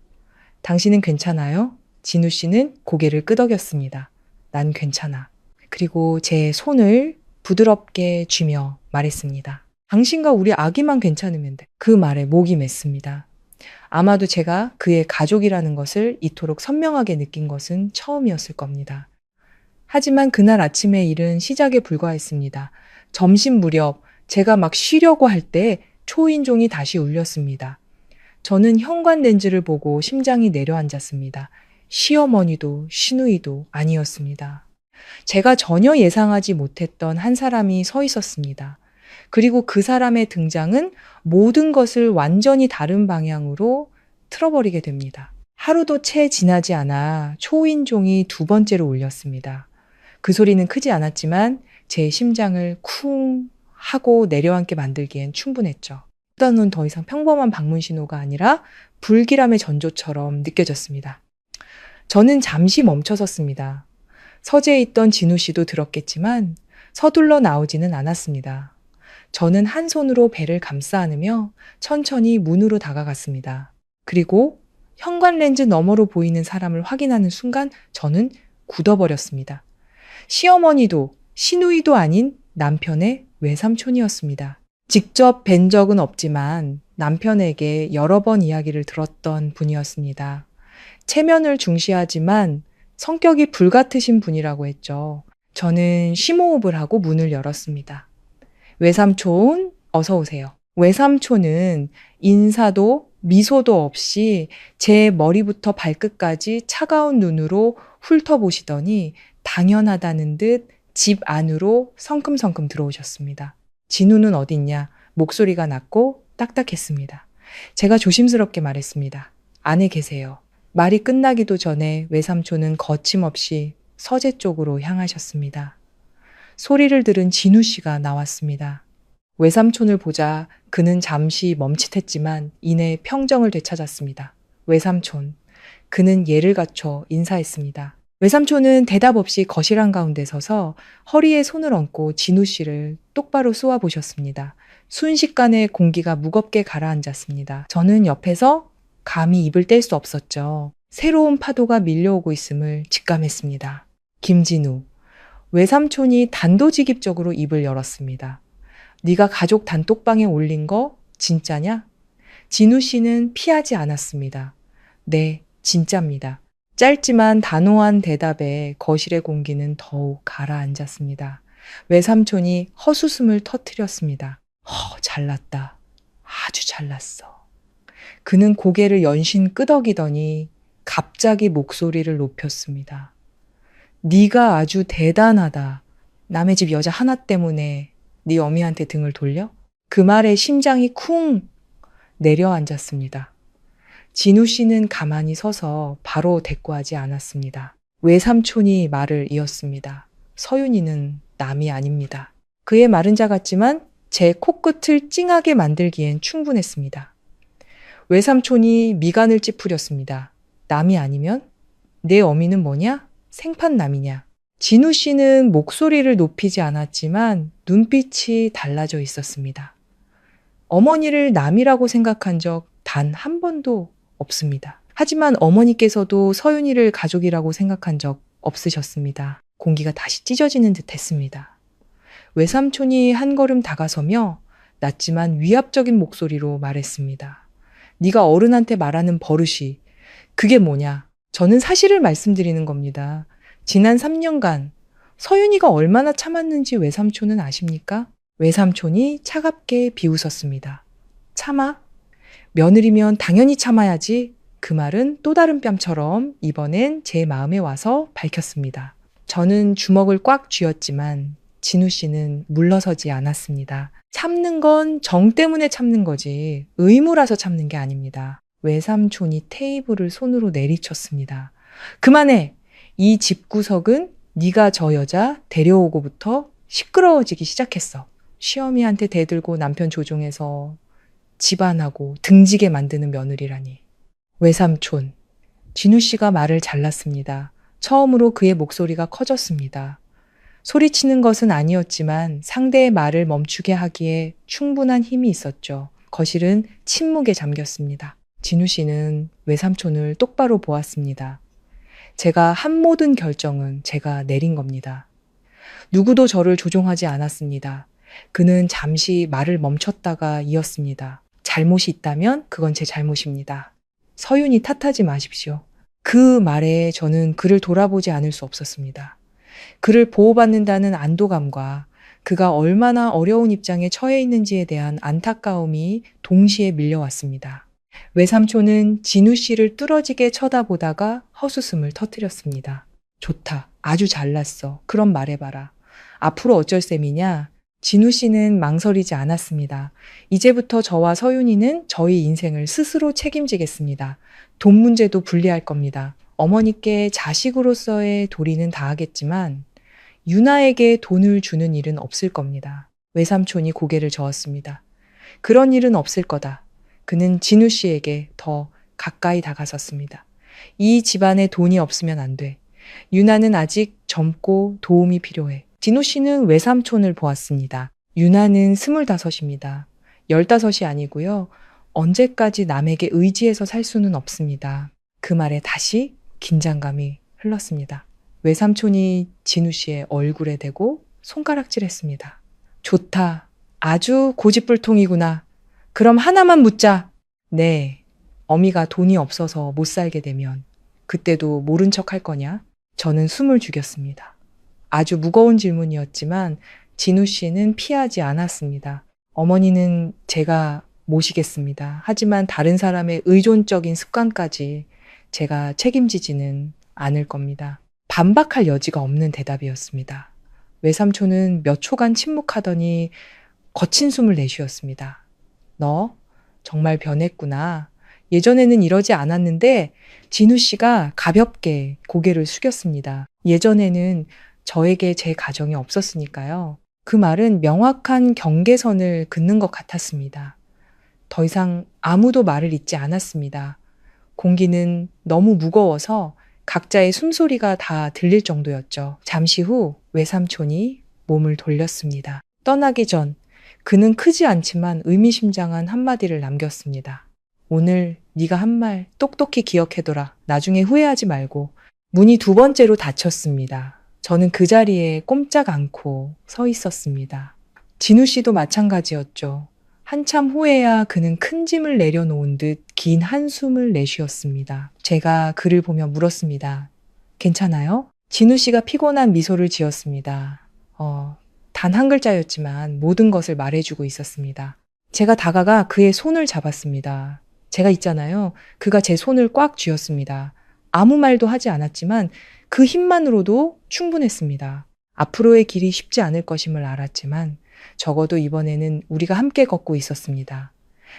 당신은 괜찮아요? 진우 씨는 고개를 끄덕였습니다. 난 괜찮아. 그리고 제 손을 부드럽게 쥐며 말했습니다. 당신과 우리 아기만 괜찮으면 돼. 그 말에 목이 맸습니다. 아마도 제가 그의 가족이라는 것을 이토록 선명하게 느낀 것은 처음이었을 겁니다. 하지만 그날 아침의 일은 시작에 불과했습니다. 점심 무렵 제가 막 쉬려고 할 때 초인종이 다시 울렸습니다. 저는 현관렌즈를 보고 심장이 내려앉았습니다. 시어머니도 시누이도 아니었습니다. 제가 전혀 예상하지 못했던 한 사람이 서 있었습니다. 그리고 그 사람의 등장은 모든 것을 완전히 다른 방향으로 틀어버리게 됩니다. 하루도 채 지나지 않아 초인종이 두 번째로 울렸습니다. 그 소리는 크지 않았지만 제 심장을 쿵 하고 내려앉게 만들기엔 충분했죠. 수단은 더 이상 평범한 방문 신호가 아니라 불길함의 전조처럼 느껴졌습니다. 저는 잠시 멈춰섰습니다. 서재에 있던 진우 씨도 들었겠지만 서둘러 나오지는 않았습니다. 저는 한 손으로 배를 감싸 안으며 천천히 문으로 다가갔습니다. 그리고 현관 렌즈 너머로 보이는 사람을 확인하는 순간 저는 굳어버렸습니다. 시어머니도 시누이도 아닌 남편의 외삼촌이었습니다. 직접 뵌 적은 없지만 남편에게 여러 번 이야기를 들었던 분이었습니다. 체면을 중시하지만 성격이 불같으신 분이라고 했죠. 저는 심호흡을 하고 문을 열었습니다. 외삼촌, 어서 오세요. 외삼촌은 인사도 미소도 없이 제 머리부터 발끝까지 차가운 눈으로 훑어보시더니 당연하다는 듯 집 안으로 성큼성큼 들어오셨습니다. 진우는 어딨냐? 목소리가 낮고 딱딱했습니다. 제가 조심스럽게 말했습니다. 안에 계세요. 말이 끝나기도 전에 외삼촌은 거침없이 서재 쪽으로 향하셨습니다. 소리를 들은 진우 씨가 나왔습니다. 외삼촌을 보자 그는 잠시 멈칫했지만 이내 평정을 되찾았습니다. 외삼촌. 그는 예를 갖춰 인사했습니다. 외삼촌은 대답 없이 거실 한가운데 서서 허리에 손을 얹고 진우 씨를 똑바로 쏘아 보셨습니다. 순식간에 공기가 무겁게 가라앉았습니다. 저는 옆에서 감히 입을 뗄 수 없었죠. 새로운 파도가 밀려오고 있음을 직감했습니다. 김진우. 외삼촌이 단도직입적으로 입을 열었습니다. 네가 가족 단톡방에 올린 거 진짜냐? 진우 씨는 피하지 않았습니다. 네, 진짜입니다. 짧지만 단호한 대답에 거실의 공기는 더욱 가라앉았습니다. 외삼촌이 헛웃음을 터뜨렸습니다. 잘났다. 아주 잘났어. 그는 고개를 연신 끄덕이더니 갑자기 목소리를 높였습니다. 네가 아주 대단하다. 남의 집 여자 하나 때문에 네 어미한테 등을 돌려? 그 말에 심장이 쿵 내려앉았습니다. 진우 씨는 가만히 서서 바로 대꾸하지 않았습니다. 외삼촌이 말을 이었습니다. 서윤이는 남이 아닙니다. 그의 말은 작았지만 제 코끝을 찡하게 만들기엔 충분했습니다. 외삼촌이 미간을 찌푸렸습니다. 남이 아니면? 내 어미는 뭐냐? 생판남이냐? 진우 씨는 목소리를 높이지 않았지만 눈빛이 달라져 있었습니다. 어머니를 남이라고 생각한 적 단 한 번도 없습니다. 하지만 어머니께서도 서윤이를 가족이라고 생각한 적 없으셨습니다. 공기가 다시 찢어지는 듯 했습니다. 외삼촌이 한 걸음 다가서며 낮지만 위압적인 목소리로 말했습니다. 네가 어른한테 말하는 버릇이 그게 뭐냐? 저는 사실을 말씀드리는 겁니다. 지난 3년간 서윤이가 얼마나 참았는지 외삼촌은 아십니까? 외삼촌이 차갑게 비웃었습니다. 참아? 며느리면 당연히 참아야지. 그 말은 또 다른 뺨처럼 이번엔 제 마음에 와서 밝혔습니다. 저는 주먹을 꽉 쥐었지만 진우 씨는 물러서지 않았습니다. 참는 건 정 때문에 참는 거지 의무라서 참는 게 아닙니다. 외삼촌이 테이블을 손으로 내리쳤습니다. 그만해! 이 집구석은 네가 저 여자 데려오고부터 시끄러워지기 시작했어. 시어미한테 대들고 남편 조종해서 집안하고 등지게 만드는 며느리라니. 외삼촌. 진우 씨가 말을 잘랐습니다. 처음으로 그의 목소리가 커졌습니다. 소리치는 것은 아니었지만 상대의 말을 멈추게 하기에 충분한 힘이 있었죠. 거실은 침묵에 잠겼습니다. 진우 씨는 외삼촌을 똑바로 보았습니다. 제가 한 모든 결정은 제가 내린 겁니다. 누구도 저를 조종하지 않았습니다. 그는 잠시 말을 멈췄다가 이었습니다. 잘못이 있다면 그건 제 잘못입니다. 서윤이 탓하지 마십시오. 그 말에 저는 그를 돌아보지 않을 수 없었습니다. 그를 보호받는다는 안도감과 그가 얼마나 어려운 입장에 처해 있는지에 대한 안타까움이 동시에 밀려왔습니다. 외삼촌은 진우 씨를 뚫어지게 쳐다보다가 헛웃음을 터뜨렸습니다. 좋다. 아주 잘났어. 그럼 말해봐라. 앞으로 어쩔 셈이냐? 진우 씨는 망설이지 않았습니다. 이제부터 저와 서윤이는 저희 인생을 스스로 책임지겠습니다. 돈 문제도 분리할 겁니다. 어머니께 자식으로서의 도리는 다하겠지만 유나에게 돈을 주는 일은 없을 겁니다. 외삼촌이 고개를 저었습니다. 그런 일은 없을 거다. 그는 진우 씨에게 더 가까이 다가섰습니다. 이 집안에 돈이 없으면 안 돼. 유나는 아직 젊고 도움이 필요해. 진우 씨는 외삼촌을 보았습니다. 유나는 25입니다. 15이 아니고요. 언제까지 남에게 의지해서 살 수는 없습니다. 그 말에 다시 긴장감이 흘렀습니다. 외삼촌이 진우 씨의 얼굴에 대고 손가락질했습니다. 좋다. 아주 고집불통이구나. 그럼 하나만 묻자. 네. 어미가 돈이 없어서 못 살게 되면 그때도 모른 척 할 거냐? 저는 숨을 죽였습니다. 아주 무거운 질문이었지만 진우 씨는 피하지 않았습니다. 어머니는 제가 모시겠습니다. 하지만 다른 사람의 의존적인 습관까지 제가 책임지지는 않을 겁니다. 반박할 여지가 없는 대답이었습니다. 외삼촌은 몇 초간 침묵하더니 거친 숨을 내쉬었습니다. 너 정말 변했구나. 예전에는 이러지 않았는데 진우 씨가 가볍게 고개를 숙였습니다. 예전에는 저에게 제 가정이 없었으니까요. 그 말은 명확한 경계선을 긋는 것 같았습니다. 더 이상 아무도 말을 잇지 않았습니다. 공기는 너무 무거워서 각자의 숨소리가 다 들릴 정도였죠. 잠시 후 외삼촌이 몸을 돌렸습니다. 떠나기 전 그는 크지 않지만 의미심장한 한마디를 남겼습니다. 오늘 네가 한 말 똑똑히 기억해둬라. 나중에 후회하지 말고. 문이 두 번째로 닫혔습니다. 저는 그 자리에 꼼짝 않고 서 있었습니다. 진우 씨도 마찬가지였죠. 한참 후에야 그는 큰 짐을 내려놓은 듯 긴 한숨을 내쉬었습니다. 제가 그를 보며 물었습니다. 괜찮아요? 진우 씨가 피곤한 미소를 지었습니다. 단 한 글자였지만 모든 것을 말해주고 있었습니다. 제가 다가가 그의 손을 잡았습니다. 제가 있잖아요. 그가 제 손을 꽉 쥐었습니다. 아무 말도 하지 않았지만 그 힘만으로도 충분했습니다. 앞으로의 길이 쉽지 않을 것임을 알았지만 적어도 이번에는 우리가 함께 걷고 있었습니다.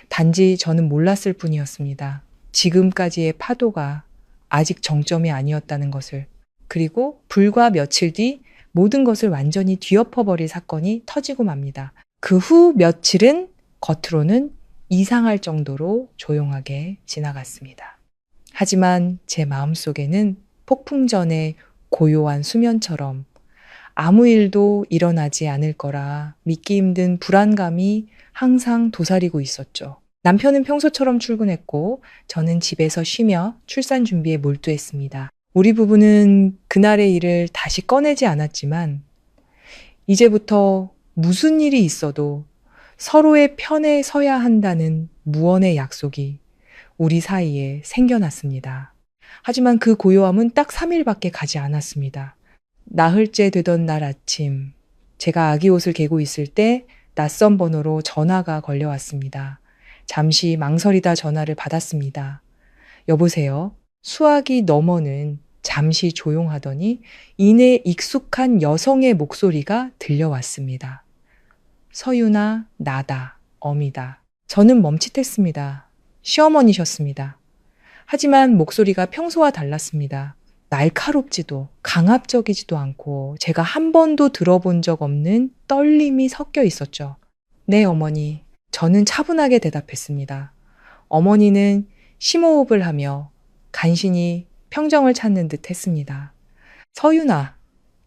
단지 저는 몰랐을 뿐이었습니다. 지금까지의 파도가 아직 정점이 아니었다는 것을. 그리고 불과 며칠 뒤 모든 것을 완전히 뒤엎어버릴 사건이 터지고 맙니다. 그 후 며칠은 겉으로는 이상할 정도로 조용하게 지나갔습니다. 하지만 제 마음속에는 폭풍 전의 고요한 수면처럼 아무 일도 일어나지 않을 거라 믿기 힘든 불안감이 항상 도사리고 있었죠. 남편은 평소처럼 출근했고 저는 집에서 쉬며 출산 준비에 몰두했습니다. 우리 부부는 그날의 일을 다시 꺼내지 않았지만 이제부터 무슨 일이 있어도 서로의 편에 서야 한다는 무언의 약속이 우리 사이에 생겨났습니다. 하지만 그 고요함은 딱 3일밖에 가지 않았습니다. 나흘째 되던 날 아침, 제가 아기 옷을 개고 있을 때 낯선 번호로 전화가 걸려왔습니다. 잠시 망설이다 전화를 받았습니다. 여보세요? 수화기 너머는 잠시 조용하더니 이내 익숙한 여성의 목소리가 들려왔습니다. 서윤아, 나다, 어미다. 저는 멈칫했습니다. 시어머니셨습니다. 하지만 목소리가 평소와 달랐습니다. 날카롭지도 강압적이지도 않고 제가 한 번도 들어본 적 없는 떨림이 섞여 있었죠. 네, 어머니. 저는 차분하게 대답했습니다. 어머니는 심호흡을 하며 간신히 평정을 찾는 듯 했습니다. 서윤아,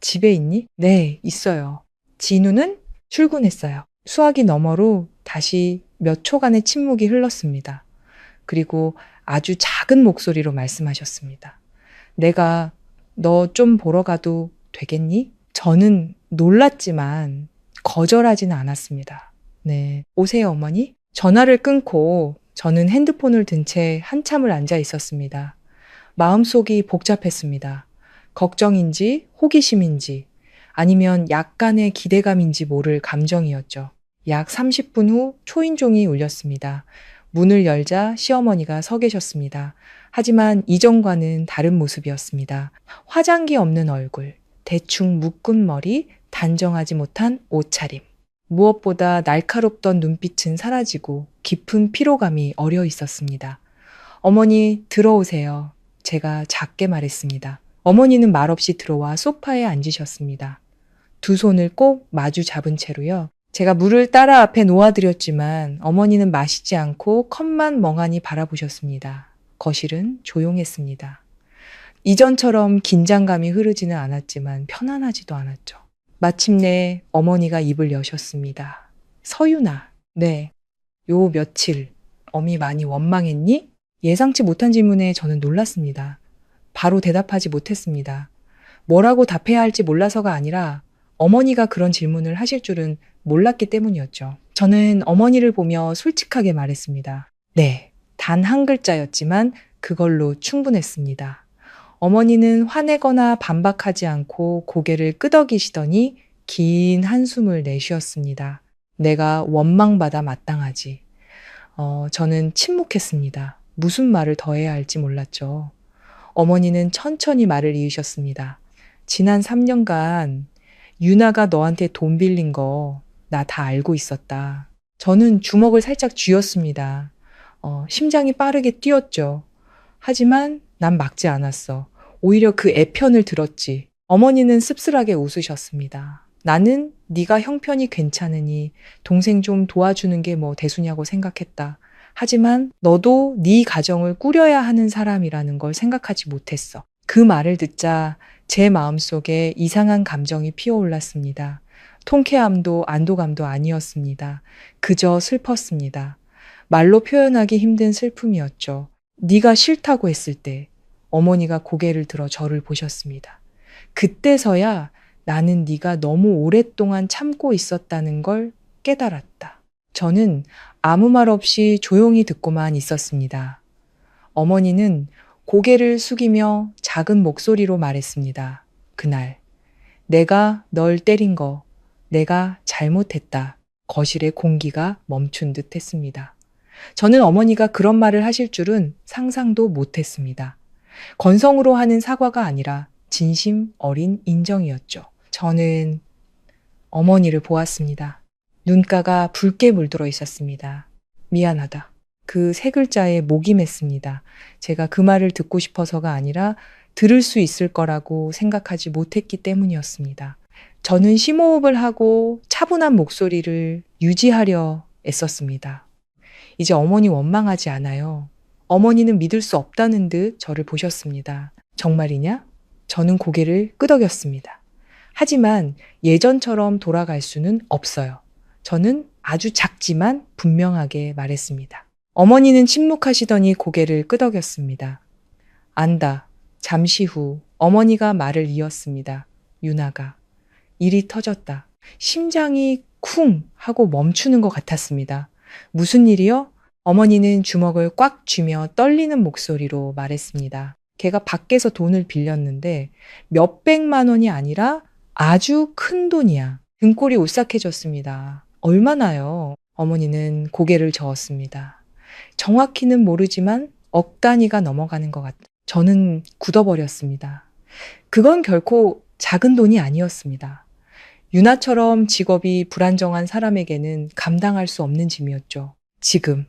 집에 있니? 네, 있어요. 진우는? 출근했어요. 수화기 너머로 다시 몇 초간의 침묵이 흘렀습니다. 그리고 아주 작은 목소리로 말씀하셨습니다. 내가 너 좀 보러 가도 되겠니? 저는 놀랐지만 거절하지는 않았습니다. 네, 오세요 어머니. 전화를 끊고 저는 핸드폰을 든 채 한참을 앉아 있었습니다. 마음속이 복잡했습니다. 걱정인지 호기심인지 아니면 약간의 기대감인지 모를 감정이었죠. 약 30분 후 초인종이 울렸습니다. 문을 열자 시어머니가 서 계셨습니다. 하지만 이전과는 다른 모습이었습니다. 화장기 없는 얼굴, 대충 묶은 머리, 단정하지 못한 옷차림. 무엇보다 날카롭던 눈빛은 사라지고 깊은 피로감이 어려 있었습니다. 어머니, 들어오세요. 제가 작게 말했습니다. 어머니는 말없이 들어와 소파에 앉으셨습니다. 두 손을 꼭 마주 잡은 채로요. 제가 물을 따라 앞에 놓아드렸지만 어머니는 마시지 않고 컵만 멍하니 바라보셨습니다. 거실은 조용했습니다. 이전처럼 긴장감이 흐르지는 않았지만 편안하지도 않았죠. 마침내 어머니가 입을 여셨습니다. 서윤아, 네, 요 며칠 어미 많이 원망했니? 예상치 못한 질문에 저는 놀랐습니다. 바로 대답하지 못했습니다. 뭐라고 답해야 할지 몰라서가 아니라 어머니가 그런 질문을 하실 줄은 몰랐기 때문이었죠. 저는 어머니를 보며 솔직하게 말했습니다. 네, 단 한 글자였지만 그걸로 충분했습니다. 어머니는 화내거나 반박하지 않고 고개를 끄덕이시더니 긴 한숨을 내쉬었습니다. 내가 원망받아 마땅하지. 저는 침묵했습니다. 무슨 말을 더 해야 할지 몰랐죠. 어머니는 천천히 말을 이으셨습니다. 지난 3년간 유나가 너한테 돈 빌린 거 나 다 알고 있었다. 저는 주먹을 살짝 쥐었습니다. 심장이 빠르게 뛰었죠. 하지만 난 막지 않았어. 오히려 그 애편을 들었지. 어머니는 씁쓸하게 웃으셨습니다. 나는 네가 형편이 괜찮으니 동생 좀 도와주는 게 뭐 대수냐고 생각했다. 하지만 너도 네 가정을 꾸려야 하는 사람이라는 걸 생각하지 못했어. 그 말을 듣자 제 마음속에 이상한 감정이 피어올랐습니다. 통쾌함도 안도감도 아니었습니다. 그저 슬펐습니다. 말로 표현하기 힘든 슬픔이었죠. 네가 싫다고 했을 때 어머니가 고개를 들어 저를 보셨습니다. 그때서야 나는 네가 너무 오랫동안 참고 있었다는 걸 깨달았다. 저는 아무 말 없이 조용히 듣고만 있었습니다. 어머니는 고개를 숙이며 작은 목소리로 말했습니다. 그날 내가 널 때린 거 내가 잘못했다. 거실의 공기가 멈춘 듯 했습니다. 저는 어머니가 그런 말을 하실 줄은 상상도 못했습니다. 건성으로 하는 사과가 아니라 진심 어린 인정이었죠. 저는 어머니를 보았습니다. 눈가가 붉게 물들어 있었습니다. 미안하다. 그 세 글자에 목이 맸습니다. 제가 그 말을 듣고 싶어서가 아니라 들을 수 있을 거라고 생각하지 못했기 때문이었습니다. 저는 심호흡을 하고 차분한 목소리를 유지하려 애썼습니다. 이제 어머니 원망하지 않아요. 어머니는 믿을 수 없다는 듯 저를 보셨습니다. 정말이냐? 저는 고개를 끄덕였습니다. 하지만 예전처럼 돌아갈 수는 없어요. 저는 아주 작지만 분명하게 말했습니다. 어머니는 침묵하시더니 고개를 끄덕였습니다. 안다. 잠시 후 어머니가 말을 이었습니다. 유나가. 일이 터졌다. 심장이 쿵 하고 멈추는 것 같았습니다. 무슨 일이요? 어머니는 주먹을 꽉 쥐며 떨리는 목소리로 말했습니다. 걔가 밖에서 돈을 빌렸는데 몇백만 원이 아니라 아주 큰 돈이야. 등골이 오싹해졌습니다. 얼마나요? 어머니는 고개를 저었습니다. 정확히는 모르지만 억 단위가 넘어가는 것 같다. 저는 굳어버렸습니다. 그건 결코 작은 돈이 아니었습니다. 유나처럼 직업이 불안정한 사람에게는 감당할 수 없는 짐이었죠. 지금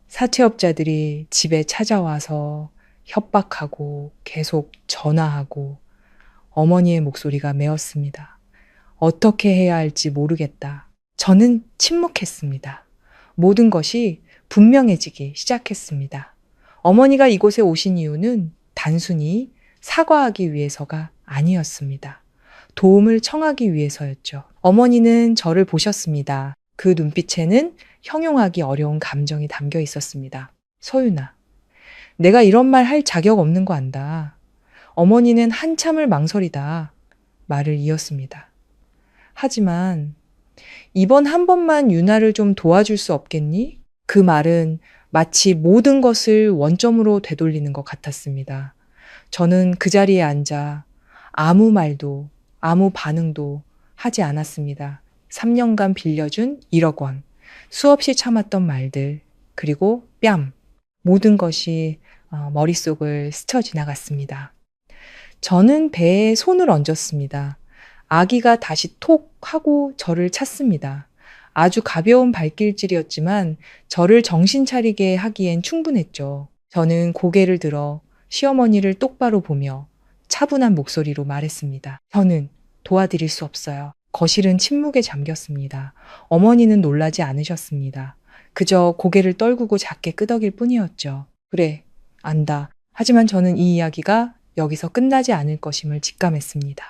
사채업자들이 집에 찾아와서 협박하고 계속 전화하고 어머니의 목소리가 메었습니다. 어떻게 해야 할지 모르겠다. 저는 침묵했습니다. 모든 것이 분명해지기 시작했습니다. 어머니가 이곳에 오신 이유는 단순히 사과하기 위해서가 아니었습니다. 도움을 청하기 위해서였죠. 어머니는 저를 보셨습니다. 그 눈빛에는 형용하기 어려운 감정이 담겨 있었습니다. 소윤아, 내가 이런 말 할 자격 없는 거 안다. 어머니는 한참을 망설이다 말을 이었습니다. 하지만 이번 한 번만 유나를 좀 도와줄 수 없겠니? 그 말은 마치 모든 것을 원점으로 되돌리는 것 같았습니다. 저는 그 자리에 앉아 아무 말도 아무 반응도 하지 않았습니다. 3년간 빌려준 1억 원, 수없이 참았던 말들, 그리고 뺨, 모든 것이 머릿속을 스쳐 지나갔습니다. 저는 배에 손을 얹었습니다. 아기가 다시 톡 하고 저를 찼습니다. 아주 가벼운 발길질이었지만 저를 정신 차리게 하기엔 충분했죠. 저는 고개를 들어 시어머니를 똑바로 보며 차분한 목소리로 말했습니다. 저는 도와드릴 수 없어요. 거실은 침묵에 잠겼습니다. 어머니는 놀라지 않으셨습니다. 그저 고개를 떨구고 작게 끄덕일 뿐이었죠. 그래, 안다. 하지만 저는 이 이야기가 여기서 끝나지 않을 것임을 직감했습니다.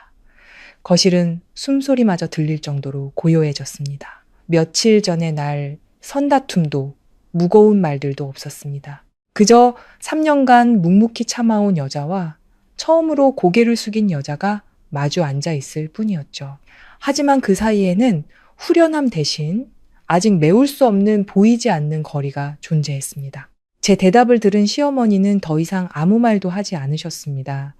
거실은 숨소리마저 들릴 정도로 고요해졌습니다. 며칠 전의 날 선다툼도 무거운 말들도 없었습니다. 그저 3년간 묵묵히 참아온 여자와 처음으로 고개를 숙인 여자가 마주 앉아 있을 뿐이었죠. 하지만 그 사이에는 후련함 대신 아직 메울 수 없는 보이지 않는 거리가 존재했습니다. 제 대답을 들은 시어머니는 더 이상 아무 말도 하지 않으셨습니다.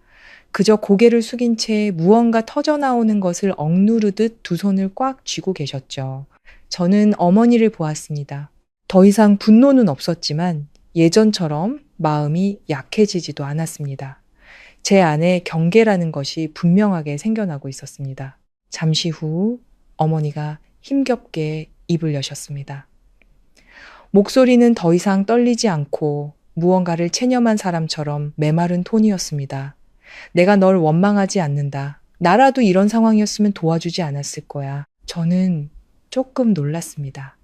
그저 고개를 숙인 채 무언가 터져나오는 것을 억누르듯 두 손을 꽉 쥐고 계셨죠. 저는 어머니를 보았습니다. 더 이상 분노는 없었지만 예전처럼 마음이 약해지지도 않았습니다. 제 안에 경계라는 것이 분명하게 생겨나고 있었습니다. 잠시 후 어머니가 힘겹게 입을 여셨습니다. 목소리는 더 이상 떨리지 않고 무언가를 체념한 사람처럼 메마른 톤이었습니다. 내가 널 원망하지 않는다. 나라도 이런 상황이었으면 도와주지 않았을 거야. 저는 조금 놀랐습니다.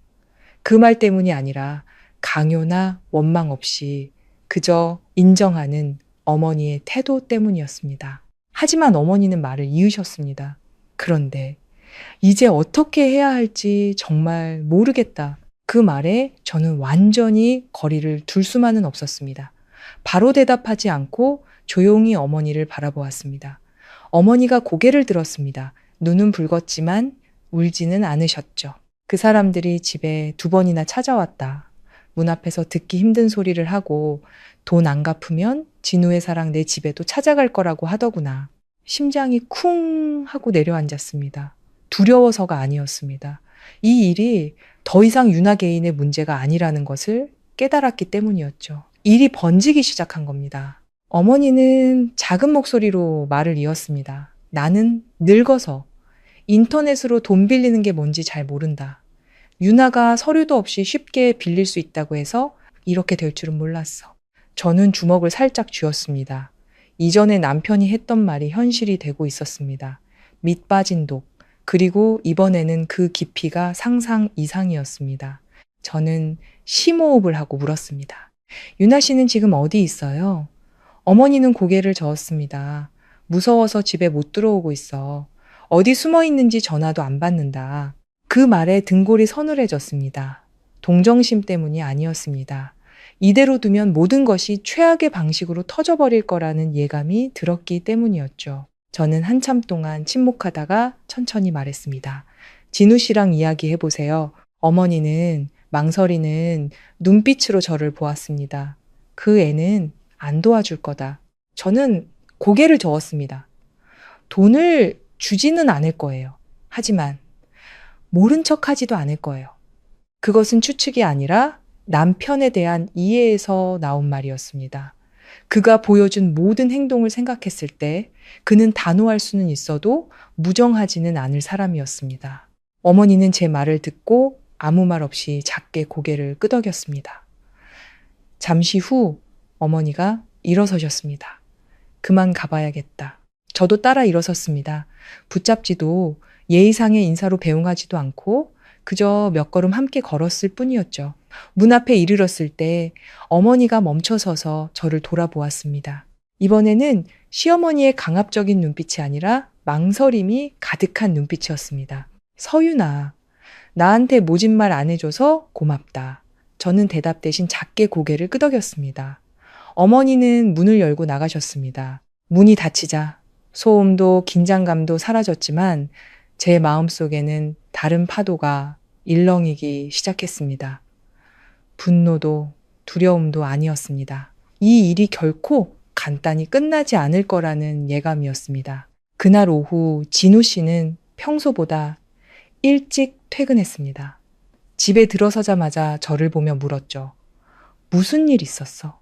그 말 때문이 아니라 강요나 원망 없이 그저 인정하는 어머니의 태도 때문이었습니다. 하지만 어머니는 말을 이으셨습니다. 그런데 이제 어떻게 해야 할지 정말 모르겠다. 그 말에 저는 완전히 거리를 둘 수만은 없었습니다. 바로 대답하지 않고 조용히 어머니를 바라보았습니다. 어머니가 고개를 들었습니다. 눈은 붉었지만 울지는 않으셨죠. 그 사람들이 집에 2번이나 찾아왔다. 문 앞에서 듣기 힘든 소리를 하고 돈 안 갚으면 진우의 사랑 내 집에도 찾아갈 거라고 하더구나. 심장이 쿵 하고 내려앉았습니다. 두려워서가 아니었습니다. 이 일이 더 이상 유나 개인의 문제가 아니라는 것을 깨달았기 때문이었죠. 일이 번지기 시작한 겁니다. 어머니는 작은 목소리로 말을 이었습니다. 나는 늙어서 인터넷으로 돈 빌리는 게 뭔지 잘 모른다. 유나가 서류도 없이 쉽게 빌릴 수 있다고 해서 이렇게 될 줄은 몰랐어. 저는 주먹을 살짝 쥐었습니다. 이전에 남편이 했던 말이 현실이 되고 있었습니다. 밑 빠진 독, 그리고 이번에는 그 깊이가 상상 이상이었습니다. 저는 심호흡을 하고 물었습니다. 유나 씨는 지금 어디 있어요? 어머니는 고개를 저었습니다. 무서워서 집에 못 들어오고 있어. 어디 숨어 있는지 전화도 안 받는다. 그 말에 등골이 서늘해졌습니다. 동정심 때문이 아니었습니다. 이대로 두면 모든 것이 최악의 방식으로 터져버릴 거라는 예감이 들었기 때문이었죠. 저는 한참 동안 침묵하다가 천천히 말했습니다. 진우 씨랑 이야기해보세요. 어머니는 망설이는 눈빛으로 저를 보았습니다. 그 애는 안 도와줄 거다. 저는 고개를 저었습니다. 돈을 주지는 않을 거예요. 하지만 모른 척 하지도 않을 거예요. 그것은 추측이 아니라 남편에 대한 이해에서 나온 말이었습니다. 그가 보여준 모든 행동을 생각했을 때 그는 단호할 수는 있어도 무정하지는 않을 사람이었습니다. 어머니는 제 말을 듣고 아무 말 없이 작게 고개를 끄덕였습니다. 잠시 후 어머니가 일어서셨습니다. 그만 가봐야겠다. 저도 따라 일어섰습니다. 붙잡지도 예의상의 인사로 배웅하지도 않고 그저 몇 걸음 함께 걸었을 뿐이었죠. 문 앞에 이르렀을 때 어머니가 멈춰서서 저를 돌아보았습니다. 이번에는 시어머니의 강압적인 눈빛이 아니라 망설임이 가득한 눈빛이었습니다. 서윤아, 나한테 모진 말 안 해줘서 고맙다. 저는 대답 대신 작게 고개를 끄덕였습니다. 어머니는 문을 열고 나가셨습니다. 문이 닫히자 소음도 긴장감도 사라졌지만 제 마음속에는 다른 파도가 일렁이기 시작했습니다. 분노도 두려움도 아니었습니다. 이 일이 결코 간단히 끝나지 않을 거라는 예감이었습니다. 그날 오후 진우 씨는 평소보다 일찍 퇴근했습니다. 집에 들어서자마자 저를 보며 물었죠. 무슨 일 있었어?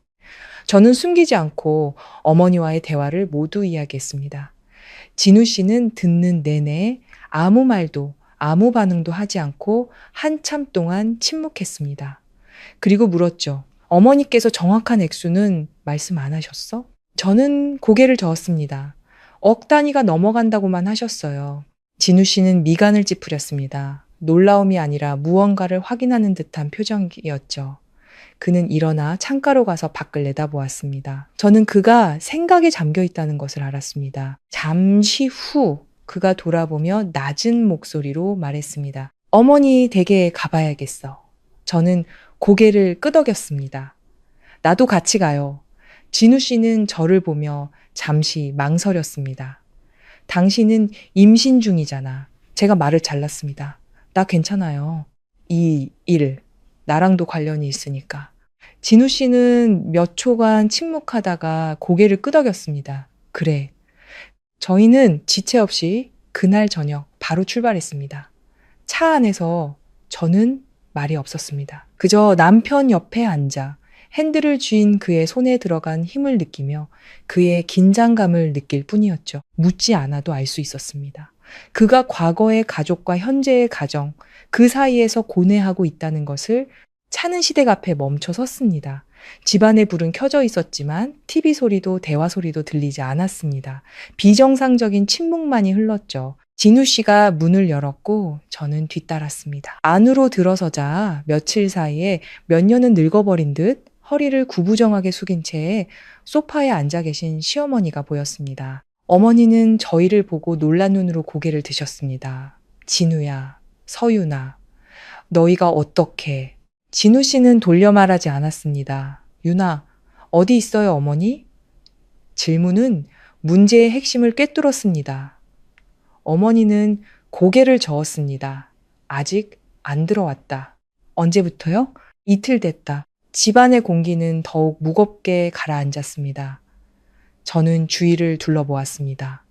저는 숨기지 않고 어머니와의 대화를 모두 이야기했습니다. 진우 씨는 듣는 내내 아무 말도 아무 반응도 하지 않고 한참 동안 침묵했습니다. 그리고 물었죠. 어머니께서 정확한 액수는 말씀 안 하셨어? 저는 고개를 저었습니다. 억 단위가 넘어간다고만 하셨어요. 진우 씨는 미간을 찌푸렸습니다. 놀라움이 아니라 무언가를 확인하는 듯한 표정이었죠. 그는 일어나 창가로 가서 밖을 내다보았습니다. 저는 그가 생각에 잠겨 있다는 것을 알았습니다. 잠시 후 그가 돌아보며 낮은 목소리로 말했습니다. 어머니 댁에 가봐야겠어. 저는 고개를 끄덕였습니다. 나도 같이 가요. 진우 씨는 저를 보며 잠시 망설였습니다. 당신은 임신 중이잖아. 제가 말을 잘랐습니다. 나 괜찮아요. 이 일, 나랑도 관련이 있으니까. 진우 씨는 몇 초간 침묵하다가 고개를 끄덕였습니다. 그래. 저희는 지체 없이 그날 저녁 바로 출발했습니다. 차 안에서 저는 말이 없었습니다. 그저 남편 옆에 앉아 핸들을 쥔 그의 손에 들어간 힘을 느끼며 그의 긴장감을 느낄 뿐이었죠. 묻지 않아도 알 수 있었습니다. 그가 과거의 가족과 현재의 가정, 그 사이에서 고뇌하고 있다는 것을 차는 시댁 앞에 멈춰 섰습니다. 집안의 불은 켜져 있었지만 TV 소리도 대화 소리도 들리지 않았습니다. 비정상적인 침묵만이 흘렀죠. 진우 씨가 문을 열었고 저는 뒤따랐습니다. 안으로 들어서자 며칠 사이에 몇 년은 늙어버린 듯 허리를 구부정하게 숙인 채 소파에 앉아 계신 시어머니가 보였습니다. 어머니는 저희를 보고 놀란 눈으로 고개를 드셨습니다. 진우야, 서윤아, 너희가 어떻게... 진우 씨는 돌려 말하지 않았습니다. 유나, 어디 있어요, 어머니? 질문은 문제의 핵심을 꿰뚫었습니다. 어머니는 고개를 저었습니다. 아직 안 들어왔다. 언제부터요? 이틀 됐다. 집안의 공기는 더욱 무겁게 가라앉았습니다. 저는 주위를 둘러보았습니다.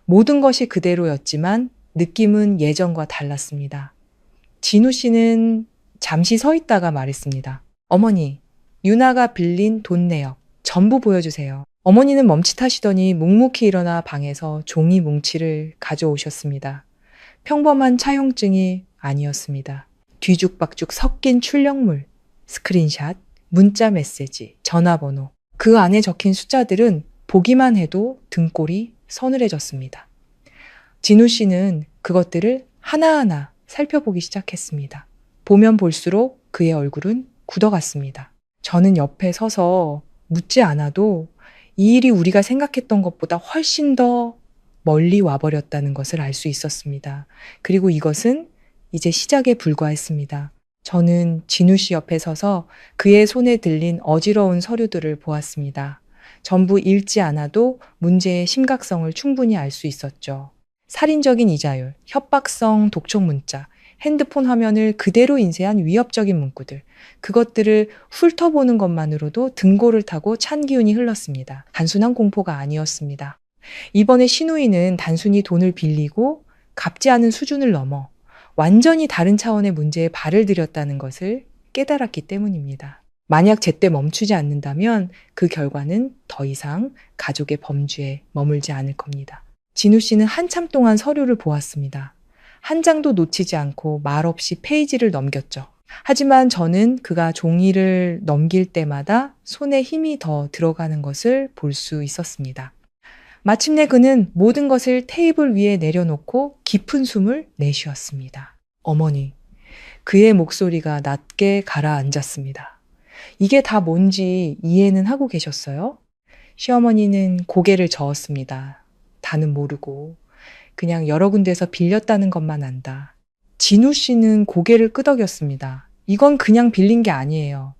모든 것이 그대로였지만 느낌은 예전과 달랐습니다. 진우 씨는 잠시 서 있다가 말했습니다. 어머니, 유나가 빌린 돈 내역 전부 보여주세요. 어머니는 멈칫하시더니 묵묵히 일어나 방에서 종이 뭉치를 가져오셨습니다. 평범한 차용증이 아니었습니다. 뒤죽박죽 섞인 출력물, 스크린샷, 문자 메시지, 전화번호. 그 안에 적힌 숫자들은 보기만 해도 등골이 서늘해졌습니다. 진우 씨는 그것들을 하나하나 살펴보기 시작했습니다. 보면 볼수록 그의 얼굴은 굳어갔습니다. 저는 옆에 서서 묻지 않아도 이 일이 우리가 생각했던 것보다 훨씬 더 멀리 와버렸다는 것을 알 수 있었습니다. 그리고 이것은 이제 시작에 불과했습니다. 저는 진우 씨 옆에 서서 그의 손에 들린 어지러운 서류들을 보았습니다. 전부 읽지 않아도 문제의 심각성을 충분히 알 수 있었죠. 살인적인 이자율, 협박성 독촉 문자, 핸드폰 화면을 그대로 인쇄한 위협적인 문구들, 그것들을 훑어보는 것만으로도 등골을 타고 찬 기운이 흘렀습니다. 단순한 공포가 아니었습니다. 이번에 신우이는 단순히 돈을 빌리고 갚지 않은 수준을 넘어 완전히 다른 차원의 문제에 발을 들였다는 것을 깨달았기 때문입니다. 만약 제때 멈추지 않는다면 그 결과는 더 이상 가족의 범주에 머물지 않을 겁니다. 진우 씨는 한참 동안 서류를 보았습니다. 한 장도 놓치지 않고 말없이 페이지를 넘겼죠. 하지만 저는 그가 종이를 넘길 때마다 손에 힘이 더 들어가는 것을 볼 수 있었습니다. 마침내 그는 모든 것을 테이블 위에 내려놓고 깊은 숨을 내쉬었습니다. 어머니, 그의 목소리가 낮게 가라앉았습니다. 이게 다 뭔지 이해는 하고 계셨어요? 시어머니는 고개를 저었습니다. 다는 모르고 그냥 여러 군데서 빌렸다는 것만 안다. 진우 씨는 고개를 끄덕였습니다. 이건 그냥 빌린 게 아니에요.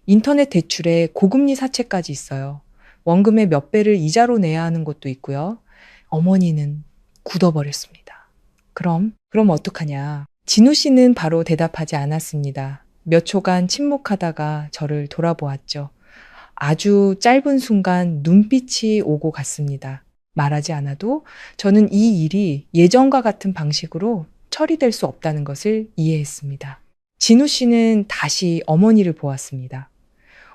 인터넷 대출에 고금리 사채까지 있어요. 원금의 몇 배를 이자로 내야 하는 것도 있고요. 어머니는 굳어버렸습니다. 그럼 어떡하냐. 진우 씨는 바로 대답하지 않았습니다. 몇 초간 침묵하다가 저를 돌아보았죠. 아주 짧은 순간 눈빛이 오고 갔습니다. 말하지 않아도 저는 이 일이 예전과 같은 방식으로 처리될 수 없다는 것을 이해했습니다. 진우 씨는 다시 어머니를 보았습니다.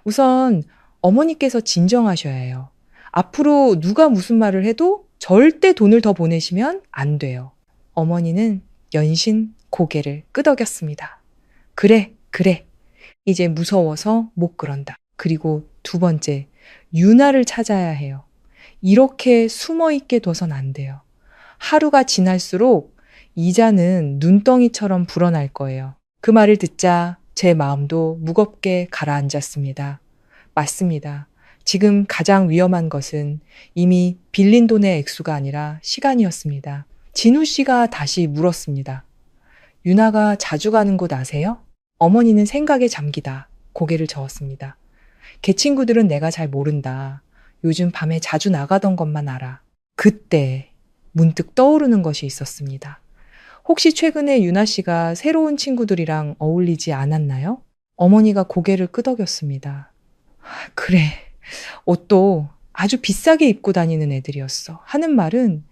우선 어머니께서 진정하셔야 해요. 앞으로 누가 무슨 말을 해도 절대 돈을 더 보내시면 안 돼요. 어머니는 연신 고개를 끄덕였습니다. 그래. 이제 무서워서 못 그런다. 그리고 두 번째, 유나를 찾아야 해요. 이렇게 숨어있게 둬선 안 돼요. 하루가 지날수록 이자는 눈덩이처럼 불어날 거예요. 그 말을 듣자 제 마음도 무겁게 가라앉았습니다. 맞습니다. 지금 가장 위험한 것은 이미 빌린 돈의 액수가 아니라 시간이었습니다. 진우 씨가 다시 물었습니다. 유나가 자주 가는 곳 아세요? 어머니는 생각에 잠기다 고개를 저었습니다. 걔 친구들은 내가 잘 모른다. 요즘 밤에 자주 나가던 것만 알아. 그때 문득 떠오르는 것이 있었습니다. 혹시 최근에 유나 씨가 새로운 친구들이랑 어울리지 않았나요? 어머니가 고개를 끄덕였습니다. 그래, 옷도 아주 비싸게 입고 다니는 애들이었어. 하는 말은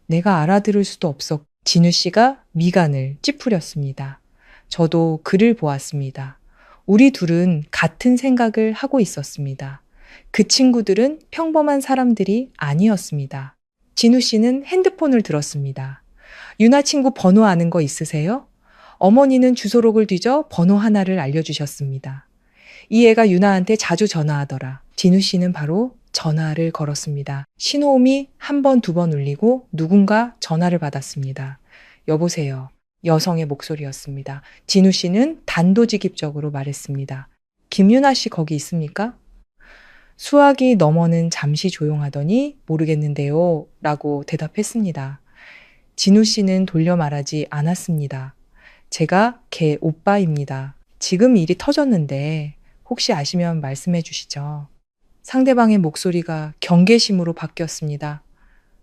내가 알아들을 수도 없었고 진우 씨가 미간을 찌푸렸습니다. 저도 그를 보았습니다. 우리 둘은 같은 생각을 하고 있었습니다. 그 친구들은 평범한 사람들이 아니었습니다. 진우 씨는 핸드폰을 들었습니다. 유나 친구 번호 아는 거 있으세요? 어머니는 주소록을 뒤져 번호 하나를 알려주셨습니다. 이 애가 유나한테 자주 전화하더라. 진우 씨는 바로 전화를 걸었습니다. 신호음이 한 번, 두 번 울리고 누군가 전화를 받았습니다. 여보세요. 여성의 목소리였습니다. 진우 씨는 단도직입적으로 말했습니다. 김유나 씨 거기 있습니까? 수화기 너머는 잠시 조용하더니 모르겠는데요 라고 대답했습니다. 진우 씨는 돌려 말하지 않았습니다. 제가 걔 오빠입니다. 지금 일이 터졌는데 혹시 아시면 말씀해 주시죠. 상대방의 목소리가 경계심으로 바뀌었습니다.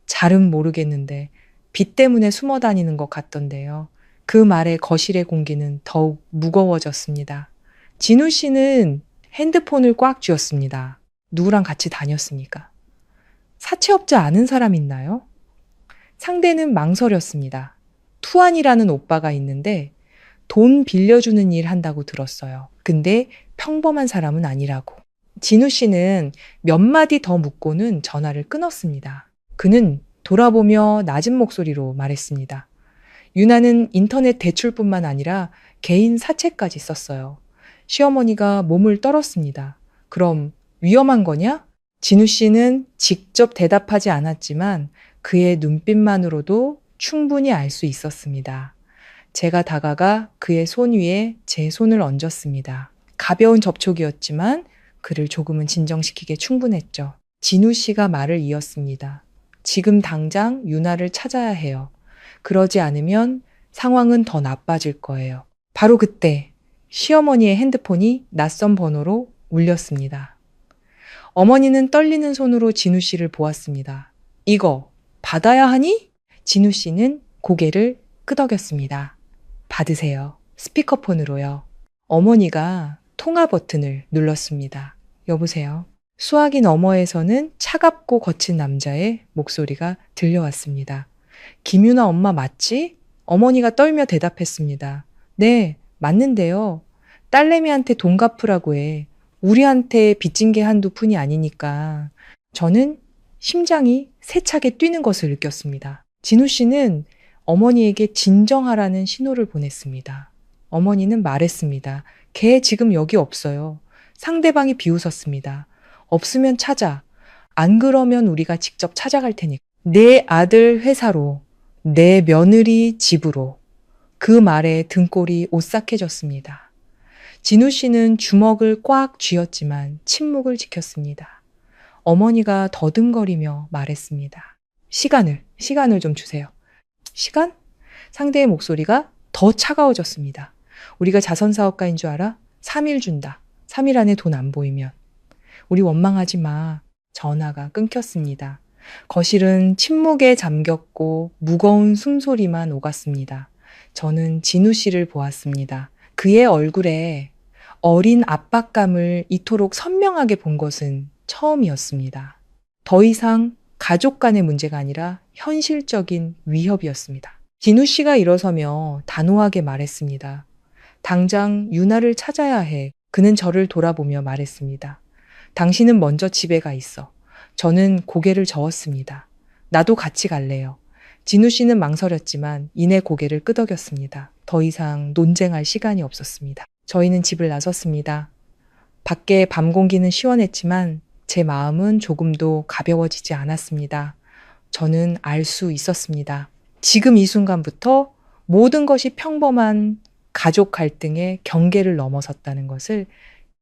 잘은 모르겠는데 빚 때문에 숨어 다니는 것 같던데요. 그 말에 거실의 공기는 더욱 무거워졌습니다. 진우 씨는 핸드폰을 꽉 쥐었습니다. 누구랑 같이 다녔습니까? 사채업자 아는 사람 있나요? 상대는 망설였습니다. 투안이라는 오빠가 있는데 돈 빌려주는 일 한다고 들었어요. 근데 평범한 사람은 아니라고. 진우 씨는 몇 마디 더 묻고는 전화를 끊었습니다. 그는 돌아보며 낮은 목소리로 말했습니다. 유나는 인터넷 대출뿐만 아니라 개인 사채까지 썼어요. 시어머니가 몸을 떨었습니다. 그럼 위험한 거냐? 진우 씨는 직접 대답하지 않았지만 그의 눈빛만으로도 충분히 알 수 있었습니다. 제가 다가가 그의 손 위에 제 손을 얹었습니다. 가벼운 접촉이었지만 그를 조금은 진정시키기에 충분했죠. 진우 씨가 말을 이었습니다. 지금 당장 유나를 찾아야 해요. 그러지 않으면 상황은 더 나빠질 거예요. 바로 그때 시어머니의 핸드폰이 낯선 번호로 울렸습니다. 어머니는 떨리는 손으로 진우 씨를 보았습니다. 이거 받아야 하니? 진우 씨는 고개를 끄덕였습니다. 받으세요. 스피커폰으로요. 어머니가 통화 버튼을 눌렀습니다. 여보세요. 수화기 너머에서는 차갑고 거친 남자의 목소리가 들려왔습니다. 김유나 엄마 맞지? 어머니가 떨며 대답했습니다. 네, 맞는데요. 딸내미한테 돈 갚으라고 해. 우리한테 빚진 게 한두 푼이 아니니까. 저는 심장이 세차게 뛰는 것을 느꼈습니다. 진우 씨는 어머니에게 진정하라는 신호를 보냈습니다. 어머니는 말했습니다. 걔 지금 여기 없어요. 상대방이 비웃었습니다. 없으면 찾아. 안 그러면 우리가 직접 찾아갈 테니까. 내 아들 회사로, 내 며느리 집으로. 그 말에 등골이 오싹해졌습니다. 진우 씨는 주먹을 꽉 쥐었지만 침묵을 지켰습니다. 어머니가 더듬거리며 말했습니다. 시간을 좀 주세요. 시간? 상대의 목소리가 더 차가워졌습니다. 우리가 자선사업가인 줄 알아? 3일 준다. 3일 안에 돈 안 보이면. 우리 원망하지 마. 전화가 끊겼습니다. 거실은 침묵에 잠겼고 무거운 숨소리만 오갔습니다. 저는 진우 씨를 보았습니다. 그의 얼굴에 어린 압박감을 이토록 선명하게 본 것은 처음이었습니다. 더 이상 가족 간의 문제가 아니라 현실적인 위협이었습니다. 진우 씨가 일어서며 단호하게 말했습니다. 당장 유나를 찾아야 해. 그는 저를 돌아보며 말했습니다. 당신은 먼저 집에 가 있어. 저는 고개를 저었습니다. 나도 같이 갈래요. 진우 씨는 망설였지만 이내 고개를 끄덕였습니다. 더 이상 논쟁할 시간이 없었습니다. 저희는 집을 나섰습니다. 밖에 밤 공기는 시원했지만 제 마음은 조금도 가벼워지지 않았습니다. 저는 알 수 있었습니다. 지금 이 순간부터 모든 것이 평범한 가족 갈등의 경계를 넘어섰다는 것을,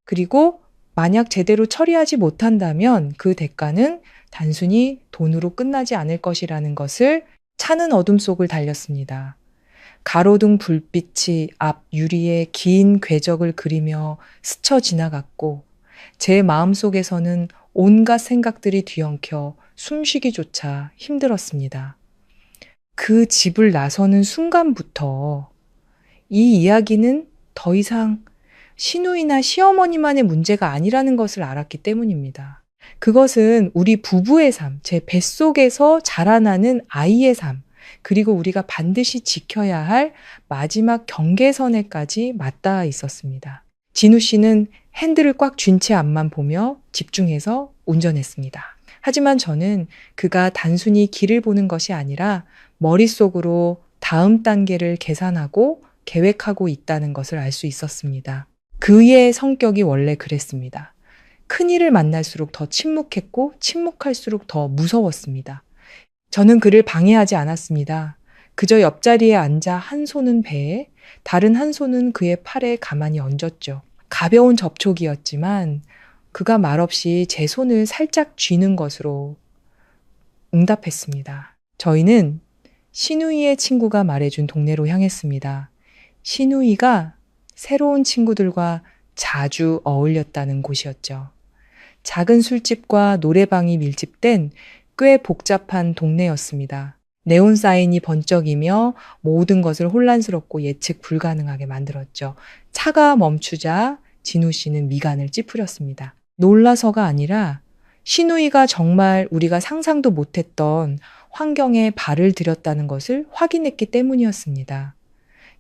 그리고 만약 제대로 처리하지 못한다면 그 대가는 단순히 돈으로 끝나지 않을 것이라는 것을 차는 어둠 속을 달렸습니다. 가로등 불빛이 앞 유리에 긴 궤적을 그리며 스쳐 지나갔고 제 마음속에서는 온갖 생각들이 뒤엉켜 숨쉬기조차 힘들었습니다. 그 집을 나서는 순간부터 이 이야기는 더 이상 시누이나 시어머니만의 문제가 아니라는 것을 알았기 때문입니다. 그것은 우리 부부의 삶, 제 뱃속에서 자라나는 아이의 삶, 그리고 우리가 반드시 지켜야 할 마지막 경계선에까지 맞닿아 있었습니다. 진우 씨는 핸들을 꽉 쥔 채 앞만 보며 집중해서 운전했습니다. 하지만 저는 그가 단순히 길을 보는 것이 아니라 머릿속으로 다음 단계를 계산하고 계획하고 있다는 것을 알 수 있었습니다. 그의 성격이 원래 그랬습니다. 큰일을 만날수록 더 침묵했고 침묵할수록 더 무서웠습니다. 저는 그를 방해하지 않았습니다. 그저 옆자리에 앉아 한 손은 배에, 다른 한 손은 그의 팔에 가만히 얹었죠. 가벼운 접촉이었지만 그가 말없이 제 손을 살짝 쥐는 것으로 응답했습니다. 저희는 시누이의 친구가 말해준 동네로 향했습니다. 시누이가 새로운 친구들과 자주 어울렸다는 곳이었죠. 작은 술집과 노래방이 밀집된 꽤 복잡한 동네였습니다. 네온 사인이 번쩍이며 모든 것을 혼란스럽고 예측 불가능하게 만들었죠. 차가 멈추자 진우 씨는 미간을 찌푸렸습니다. 놀라서가 아니라 시누이가 정말 우리가 상상도 못했던 환경에 발을 들였다는 것을 확인했기 때문이었습니다.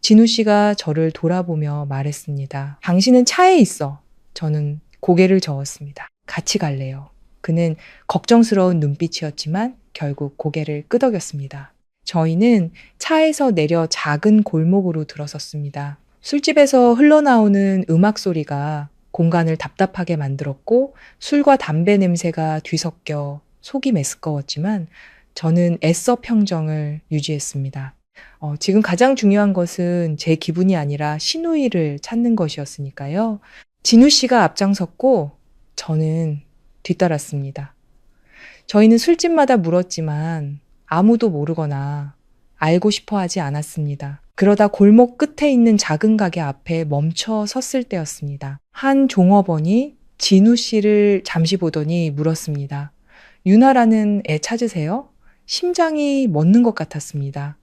진우 씨가 저를 돌아보며 말했습니다. 당신은 차에 있어. 저는 고개를 저었습니다. 같이 갈래요. 그는 걱정스러운 눈빛이었지만 결국 고개를 끄덕였습니다. 저희는 차에서 내려 작은 골목으로 들어섰습니다. 술집에서 흘러나오는 음악 소리가 공간을 답답하게 만들었고 술과 담배 냄새가 뒤섞여 속이 메스꺼웠지만 저는 애써 평정을 유지했습니다. 지금 가장 중요한 것은 제 기분이 아니라 시누이를 찾는 것이었으니까요. 진우 씨가 앞장섰고 저는 뒤따랐습니다. 저희는 술집마다 물었지만 아무도 모르거나 알고 싶어 하지 않았습니다. 그러다 골목 끝에 있는 작은 가게 앞에 멈춰 섰을 때였습니다. 한 종업원이 진우 씨를 잠시 보더니 물었습니다. 유나라는 애 찾으세요? 심장이 멎는 것 같았습니다.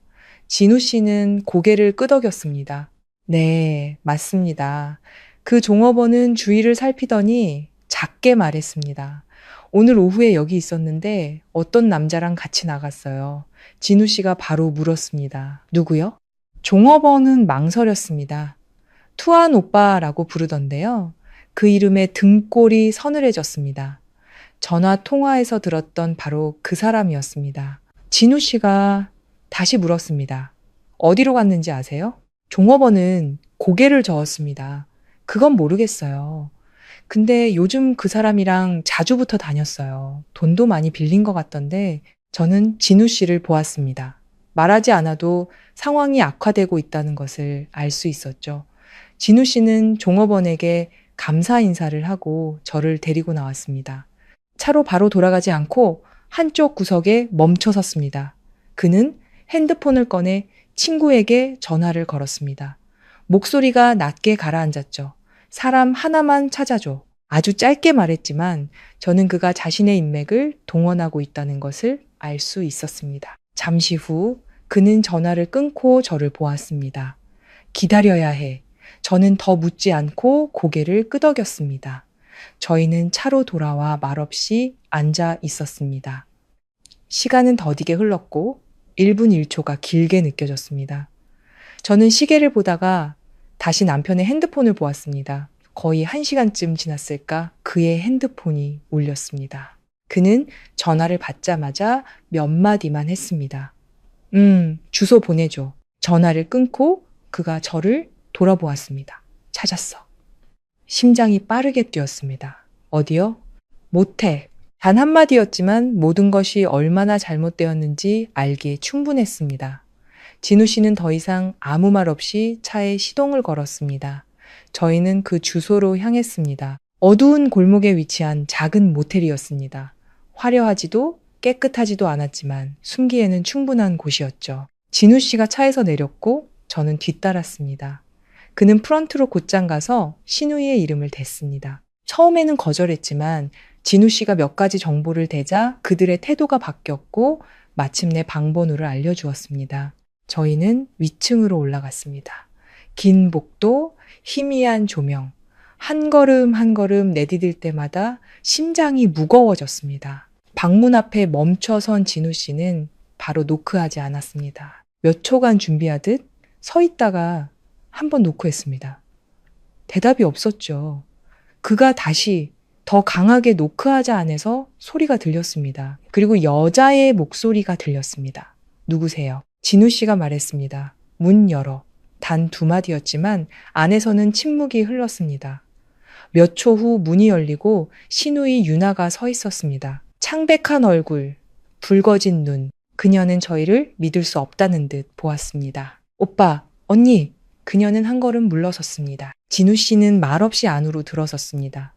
진우 씨는 고개를 끄덕였습니다. 네, 맞습니다. 그 종업원은 주위를 살피더니 작게 말했습니다. 오늘 오후에 여기 있었는데 어떤 남자랑 같이 나갔어요. 진우 씨가 바로 물었습니다. 누구요? 종업원은 망설였습니다. 투안 오빠라고 부르던데요. 그 이름에 등골이 서늘해졌습니다. 전화 통화에서 들었던 바로 그 사람이었습니다. 진우 씨가 다시 물었습니다. 어디로 갔는지 아세요? 종업원은 고개를 저었습니다. 그건 모르겠어요. 근데 요즘 그 사람이랑 자주부터 다녔어요. 돈도 많이 빌린 것 같던데 저는 진우 씨를 보았습니다. 말하지 않아도 상황이 악화되고 있다는 것을 알 수 있었죠. 진우 씨는 종업원에게 감사 인사를 하고 저를 데리고 나왔습니다. 차로 바로 돌아가지 않고 한쪽 구석에 멈춰 섰습니다. 그는 핸드폰을 꺼내 친구에게 전화를 걸었습니다. 목소리가 낮게 가라앉았죠. 사람 하나만 찾아줘. 아주 짧게 말했지만 저는 그가 자신의 인맥을 동원하고 있다는 것을 알 수 있었습니다. 잠시 후 그는 전화를 끊고 저를 보았습니다. 기다려야 해. 저는 더 묻지 않고 고개를 끄덕였습니다. 저희는 차로 돌아와 말없이 앉아 있었습니다. 시간은 더디게 흘렀고 1분 1초가 길게 느껴졌습니다. 저는 시계를 보다가 다시 남편의 핸드폰을 보았습니다. 거의 1시간쯤 지났을까 그의 핸드폰이 울렸습니다. 그는 전화를 받자마자 몇 마디만 했습니다. 주소 보내줘. 전화를 끊고 그가 저를 돌아보았습니다. 찾았어. 심장이 빠르게 뛰었습니다. 어디요? 모텔. 단 한마디였지만 모든 것이 얼마나 잘못되었는지 알기에 충분했습니다. 진우 씨는 더 이상 아무 말 없이 차에 시동을 걸었습니다. 저희는 그 주소로 향했습니다. 어두운 골목에 위치한 작은 모텔이었습니다. 화려하지도 깨끗하지도 않았지만 숨기에는 충분한 곳이었죠. 진우 씨가 차에서 내렸고 저는 뒤따랐습니다. 그는 프런트로 곧장 가서 신우이의 이름을 댔습니다. 처음에는 거절했지만 진우 씨가 몇 가지 정보를 대자 그들의 태도가 바뀌었고 마침내 방번호를 알려주었습니다. 저희는 위층으로 올라갔습니다. 긴 복도, 희미한 조명, 한 걸음 한 걸음 내디딜 때마다 심장이 무거워졌습니다. 방문 앞에 멈춰선 진우 씨는 바로 노크하지 않았습니다. 몇 초간 준비하듯 서 있다가 한 번 노크했습니다. 대답이 없었죠. 그가 다시 더 강하게 노크하자 안에서 소리가 들렸습니다. 그리고 여자의 목소리가 들렸습니다. 누구세요? 진우 씨가 말했습니다. 문 열어. 단 2마디였지만 안에서는 침묵이 흘렀습니다. 몇 초 후 문이 열리고 신우이 유나가 서 있었습니다. 창백한 얼굴, 붉어진 눈. 그녀는 저희를 믿을 수 없다는 듯 보았습니다. 오빠, 언니. 그녀는 한 걸음 물러섰습니다. 진우 씨는 말없이 안으로 들어섰습니다.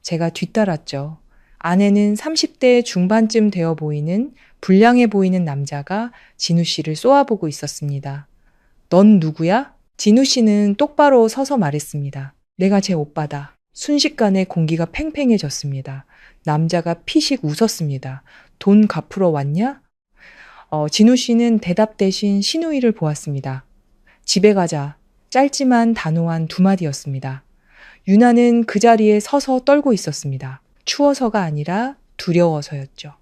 제가 뒤따랐죠. 안에는 30대 중반쯤 되어 보이는 불량해 보이는 남자가 진우 씨를 쏘아보고 있었습니다. 넌 누구야? 진우 씨는 똑바로 서서 말했습니다. 내가 제 오빠다. 순식간에 공기가 팽팽해졌습니다. 남자가 피식 웃었습니다. 돈 갚으러 왔냐? 진우 씨는 대답 대신 신우이를 보았습니다. 집에 가자. 짧지만 단호한 2마디였습니다. 유나는 그 자리에 서서 떨고 있었습니다. 추워서가 아니라 두려워서였죠.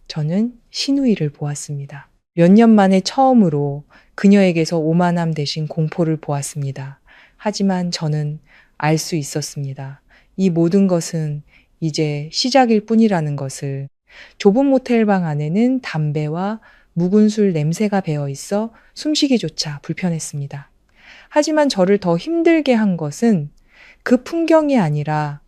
저는 신우이를 보았습니다. 몇 년 만에 처음으로 그녀에게서 오만함 대신 공포를 보았습니다. 하지만 저는 알 수 있었습니다. 이 모든 것은 이제 시작일 뿐이라는 것을. 좁은 모텔방 안에는 담배와 묵은 술 냄새가 배어 있어 숨쉬기조차 불편했습니다. 하지만 저를 더 힘들게 한 것은 그 풍경이 아니라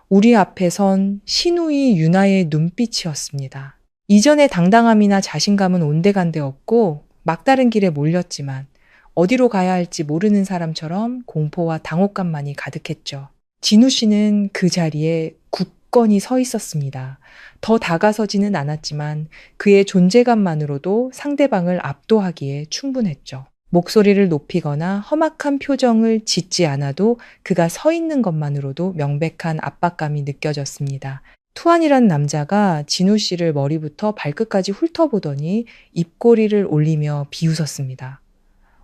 우리 앞에 선 신우이 유나의 눈빛이었습니다. 이전의 당당함이나 자신감은 온데간데 없고 막다른 길에 몰렸지만 어디로 가야 할지 모르는 사람처럼 공포와 당혹감만이 가득했죠. 진우 씨는 그 자리에 굳건히 서 있었습니다. 더 다가서지는 않았지만 그의 존재감만으로도 상대방을 압도하기에 충분했죠. 목소리를 높이거나 험악한 표정을 짓지 않아도 그가 서 있는 것만으로도 명백한 압박감이 느껴졌습니다. 투안이란 남자가 진우 씨를 머리부터 발끝까지 훑어보더니 입꼬리를 올리며 비웃었습니다.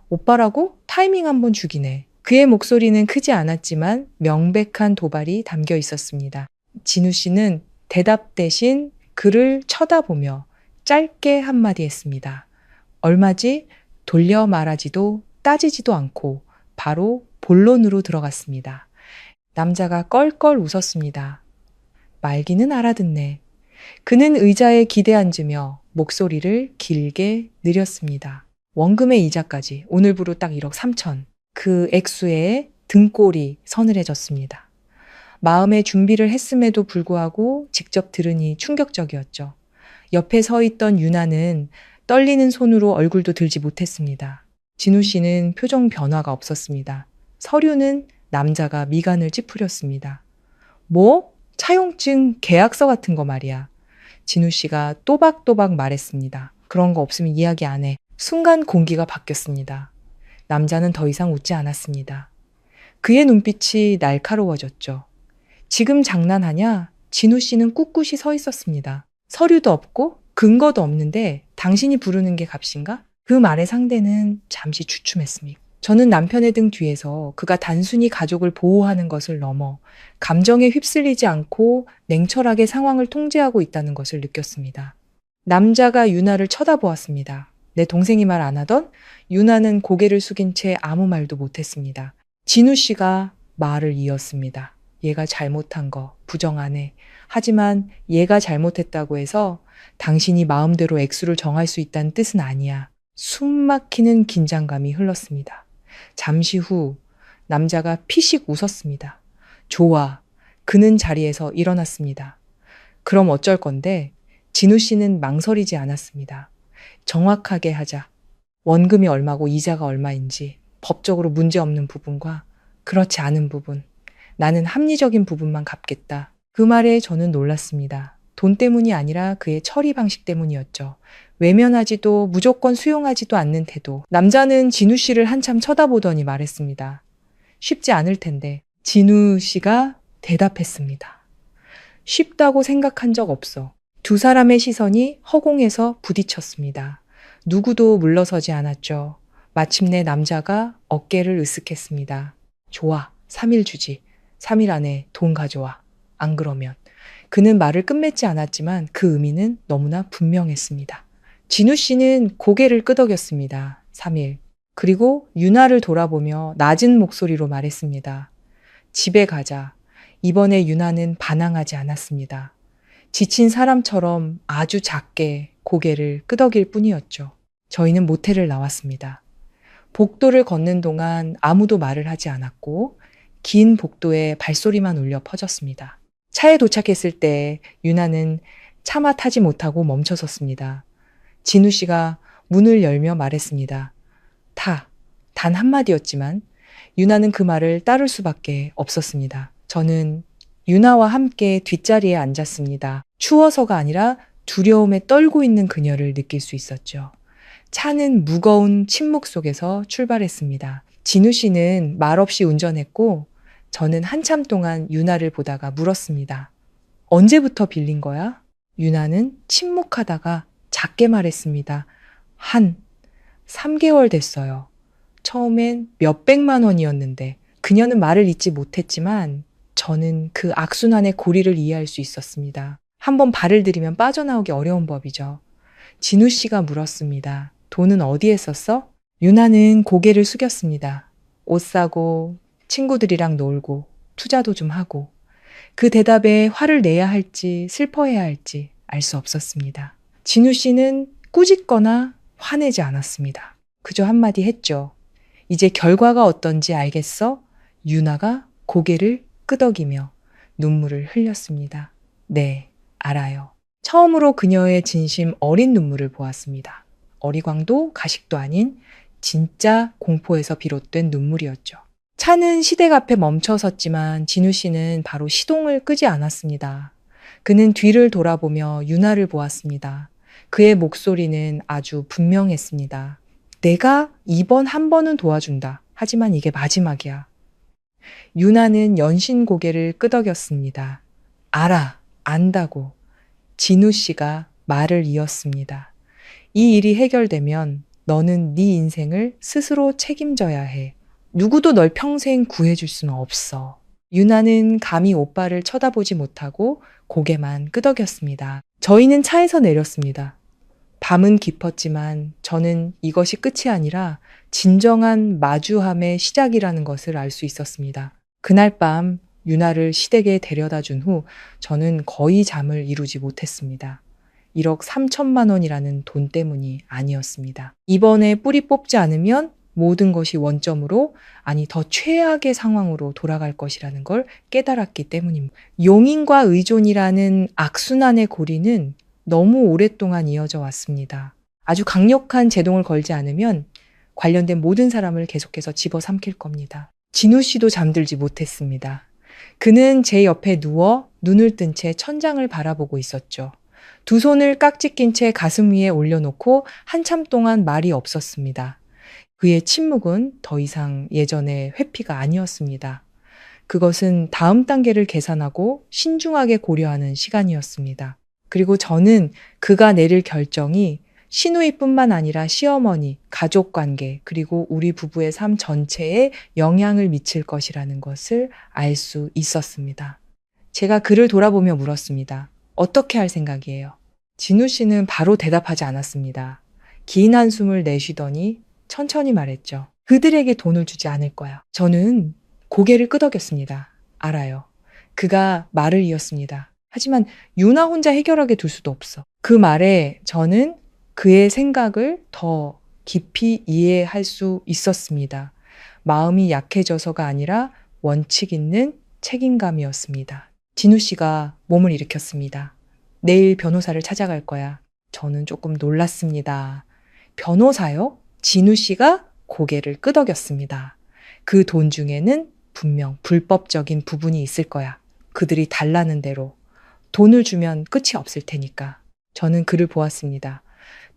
오빠라고? 타이밍 한번 죽이네. 그의 목소리는 크지 않았지만 명백한 도발이 담겨 있었습니다. 진우 씨는 대답 대신 그를 쳐다보며 짧게 한마디 했습니다. 얼마지? 돌려 말하지도 따지지도 않고 바로 본론으로 들어갔습니다. 남자가 껄껄 웃었습니다. 말기는 알아듣네. 그는 의자에 기대앉으며 목소리를 길게 느렸습니다. 원금의 이자까지 오늘부로 딱 1억 3천. 그 액수에 등골이 서늘해졌습니다. 마음의 준비를 했음에도 불구하고 직접 들으니 충격적이었죠. 옆에 서 있던 유나는 떨리는 손으로 얼굴도 들지 못했습니다. 진우 씨는 표정 변화가 없었습니다. 서류는 남자가 미간을 찌푸렸습니다. 뭐? 차용증 계약서 같은 거 말이야. 진우 씨가 또박또박 말했습니다. 그런 거 없으면 이야기 안 해. 순간 공기가 바뀌었습니다. 남자는 더 이상 웃지 않았습니다. 그의 눈빛이 날카로워졌죠. 지금 장난하냐? 진우 씨는 꿋꿋이 서 있었습니다. 서류도 없고 근거도 없는데 당신이 부르는 게 값인가? 그 말의 상대는 잠시 주춤했습니다. 저는 남편의 등 뒤에서 그가 단순히 가족을 보호하는 것을 넘어 감정에 휩쓸리지 않고 냉철하게 상황을 통제하고 있다는 것을 느꼈습니다. 남자가 유나를 쳐다보았습니다. 내 동생이 말 안 하던? 유나는 고개를 숙인 채 아무 말도 못했습니다. 진우 씨가 말을 이었습니다. 얘가 잘못한 거 부정 안 해. 하지만 얘가 잘못했다고 해서 당신이 마음대로 액수를 정할 수 있다는 뜻은 아니야. 숨 막히는 긴장감이 흘렀습니다. 잠시 후 남자가 피식 웃었습니다. 좋아. 그는 자리에서 일어났습니다. 그럼 어쩔 건데? 진우 씨는 망설이지 않았습니다. 정확하게 하자. 원금이 얼마고 이자가 얼마인지, 법적으로 문제없는 부분과 그렇지 않은 부분, 나는 합리적인 부분만 갚겠다. 그 말에 저는 놀랐습니다. 돈 때문이 아니라 그의 처리 방식 때문이었죠. 외면하지도 무조건 수용하지도 않는 태도. 남자는 진우 씨를 한참 쳐다보더니 말했습니다. 쉽지 않을 텐데. 진우 씨가 대답했습니다. 쉽다고 생각한 적 없어. 두 사람의 시선이 허공에서 부딪혔습니다. 누구도 물러서지 않았죠. 마침내 남자가 어깨를 으쓱했습니다. 좋아, 3일 주지. 3일 안에 돈 가져와. 안 그러면. 그는 말을 끝맺지 않았지만 그 의미는 너무나 분명했습니다. 진우 씨는 고개를 끄덕였습니다. 3일. 그리고 유나를 돌아보며 낮은 목소리로 말했습니다. 집에 가자. 이번에 유나는 반항하지 않았습니다. 지친 사람처럼 아주 작게 고개를 끄덕일 뿐이었죠. 저희는 모텔을 나왔습니다. 복도를 걷는 동안 아무도 말을 하지 않았고 긴 복도에 발소리만 울려 퍼졌습니다. 차에 도착했을 때 유나는 차마 타지 못하고 멈춰섰습니다. 진우 씨가 문을 열며 말했습니다. 타. 단 한마디였지만 유나는 그 말을 따를 수밖에 없었습니다. 저는 유나와 함께 뒷자리에 앉았습니다. 추워서가 아니라 두려움에 떨고 있는 그녀를 느낄 수 있었죠. 차는 무거운 침묵 속에서 출발했습니다. 진우 씨는 말없이 운전했고 저는 한참 동안 유나를 보다가 물었습니다. 언제부터 빌린 거야? 유나는 침묵하다가 작게 말했습니다. 한 3개월 됐어요. 처음엔 몇백만 원이었는데 그녀는 말을 잇지 못했지만 저는 그 악순환의 고리를 이해할 수 있었습니다. 한번 발을 들이면 빠져나오기 어려운 법이죠. 진우 씨가 물었습니다. 돈은 어디에 썼어? 유나는 고개를 숙였습니다. 옷 사고 친구들이랑 놀고 투자도 좀 하고 그 대답에 화를 내야 할지 슬퍼해야 할지 알 수 없었습니다. 진우 씨는 꾸짖거나 화내지 않았습니다. 그저 한마디 했죠. 이제 결과가 어떤지 알겠어? 유나가 고개를 끄덕이며 눈물을 흘렸습니다. 네, 알아요. 처음으로 그녀의 진심 어린 눈물을 보았습니다. 어리광도 가식도 아닌 진짜 공포에서 비롯된 눈물이었죠. 차는 시댁 앞에 멈춰 섰지만 진우 씨는 바로 시동을 끄지 않았습니다. 그는 뒤를 돌아보며 유나를 보았습니다. 그의 목소리는 아주 분명했습니다. 내가 이번 한 번은 도와준다. 하지만 이게 마지막이야. 유나는 연신 고개를 끄덕였습니다. 알아, 안다고. 진우 씨가 말을 이었습니다. 이 일이 해결되면 너는 네 인생을 스스로 책임져야 해. 누구도 널 평생 구해줄 수는 없어. 유나는 감히 오빠를 쳐다보지 못하고 고개만 끄덕였습니다. 저희는 차에서 내렸습니다. 밤은 깊었지만 저는 이것이 끝이 아니라 진정한 마주함의 시작이라는 것을 알 수 있었습니다. 그날 밤 유나를 시댁에 데려다 준 후 저는 거의 잠을 이루지 못했습니다. 1억 3천만 원이라는 돈 때문이 아니었습니다. 이번에 뿌리 뽑지 않으면 모든 것이 원점으로, 아니 더 최악의 상황으로 돌아갈 것이라는 걸 깨달았기 때문입니다. 용인과 의존이라는 악순환의 고리는 너무 오랫동안 이어져 왔습니다. 아주 강력한 제동을 걸지 않으면 관련된 모든 사람을 계속해서 집어삼킬 겁니다. 진우 씨도 잠들지 못했습니다. 그는 제 옆에 누워 눈을 뜬 채 천장을 바라보고 있었죠. 두 손을 깍지 낀 채 가슴 위에 올려놓고 한참 동안 말이 없었습니다. 그의 침묵은 더 이상 예전의 회피가 아니었습니다. 그것은 다음 단계를 계산하고 신중하게 고려하는 시간이었습니다. 그리고 저는 그가 내릴 결정이 시누이뿐만 아니라 시어머니, 가족관계, 그리고 우리 부부의 삶 전체에 영향을 미칠 것이라는 것을 알 수 있었습니다. 제가 그를 돌아보며 물었습니다. 어떻게 할 생각이에요? 진우 씨는 바로 대답하지 않았습니다. 긴 한숨을 내쉬더니 천천히 말했죠. 그들에게 돈을 주지 않을 거야. 저는 고개를 끄덕였습니다. 알아요. 그가 말을 이었습니다. 하지만 유나 혼자 해결하게 둘 수도 없어. 그 말에 저는 그의 생각을 더 깊이 이해할 수 있었습니다. 마음이 약해져서가 아니라 원칙 있는 책임감이었습니다. 진우 씨가 몸을 일으켰습니다. 내일 변호사를 찾아갈 거야. 저는 조금 놀랐습니다. 변호사요? 진우 씨가 고개를 끄덕였습니다. 그 돈 중에는 분명 불법적인 부분이 있을 거야. 그들이 달라는 대로. 돈을 주면 끝이 없을 테니까. 저는 그를 보았습니다.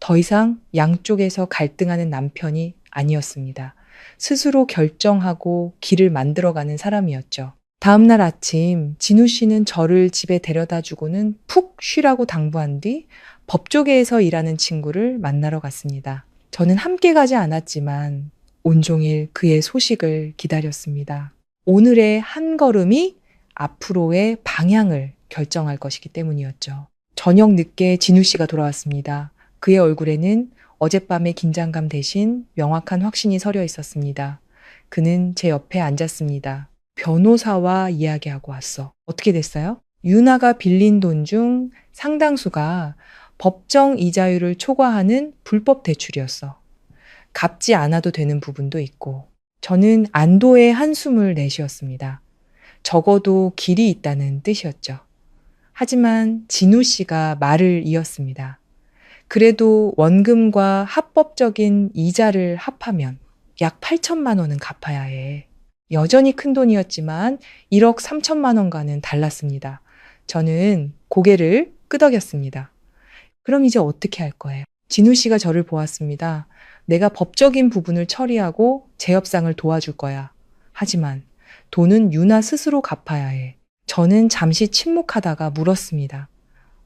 더 이상 양쪽에서 갈등하는 남편이 아니었습니다. 스스로 결정하고 길을 만들어가는 사람이었죠. 다음날 아침 진우 씨는 저를 집에 데려다 주고는 푹 쉬라고 당부한 뒤 법조계에서 일하는 친구를 만나러 갔습니다. 저는 함께 가지 않았지만 온종일 그의 소식을 기다렸습니다. 오늘의 한 걸음이 앞으로의 방향을 결정할 것이기 때문이었죠. 저녁 늦게 진우 씨가 돌아왔습니다. 그의 얼굴에는 어젯밤의 긴장감 대신 명확한 확신이 서려 있었습니다. 그는 제 옆에 앉았습니다. 변호사와 이야기하고 왔어. 어떻게 됐어요? 유나가 빌린 돈 중 상당수가 법정 이자율을 초과하는 불법 대출이었어. 갚지 않아도 되는 부분도 있고. 저는 안도의 한숨을 내쉬었습니다. 적어도 길이 있다는 뜻이었죠. 하지만 진우 씨가 말을 이었습니다. 그래도 원금과 합법적인 이자를 합하면 약 8천만 원은 갚아야 해. 여전히 큰 돈이었지만 1억 3천만 원과는 달랐습니다. 저는 고개를 끄덕였습니다. 그럼 이제 어떻게 할 거예요? 진우 씨가 저를 보았습니다. 내가 법적인 부분을 처리하고 재협상을 도와줄 거야. 하지만 돈은 유나 스스로 갚아야 해. 저는 잠시 침묵하다가 물었습니다.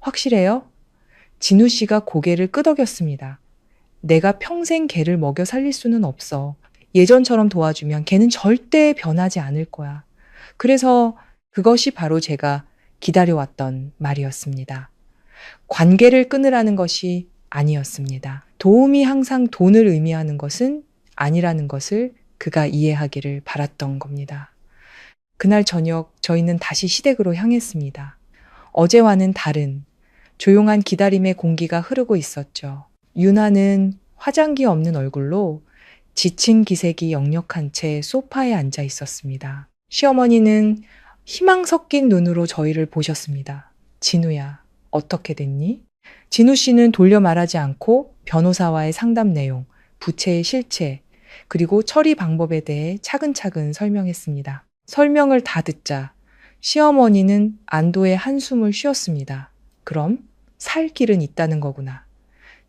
확실해요? 진우 씨가 고개를 끄덕였습니다. 내가 평생 걔를 먹여 살릴 수는 없어. 예전처럼 도와주면 걔는 절대 변하지 않을 거야. 그래서 그것이 바로 제가 기다려왔던 말이었습니다. 관계를 끊으라는 것이 아니었습니다. 도움이 항상 돈을 의미하는 것은 아니라는 것을 그가 이해하기를 바랐던 겁니다. 그날 저녁 저희는 다시 시댁으로 향했습니다. 어제와는 다른 조용한 기다림의 공기가 흐르고 있었죠. 유나는 화장기 없는 얼굴로 지친 기색이 역력한 채 소파에 앉아 있었습니다. 시어머니는 희망 섞인 눈으로 저희를 보셨습니다. 진우야, 어떻게 됐니? 진우 씨는 돌려 말하지 않고 변호사와의 상담 내용, 부채의 실체, 그리고 처리 방법에 대해 차근차근 설명했습니다. 설명을 다 듣자 시어머니는 안도의 한숨을 쉬었습니다. 그럼 살 길은 있다는 거구나.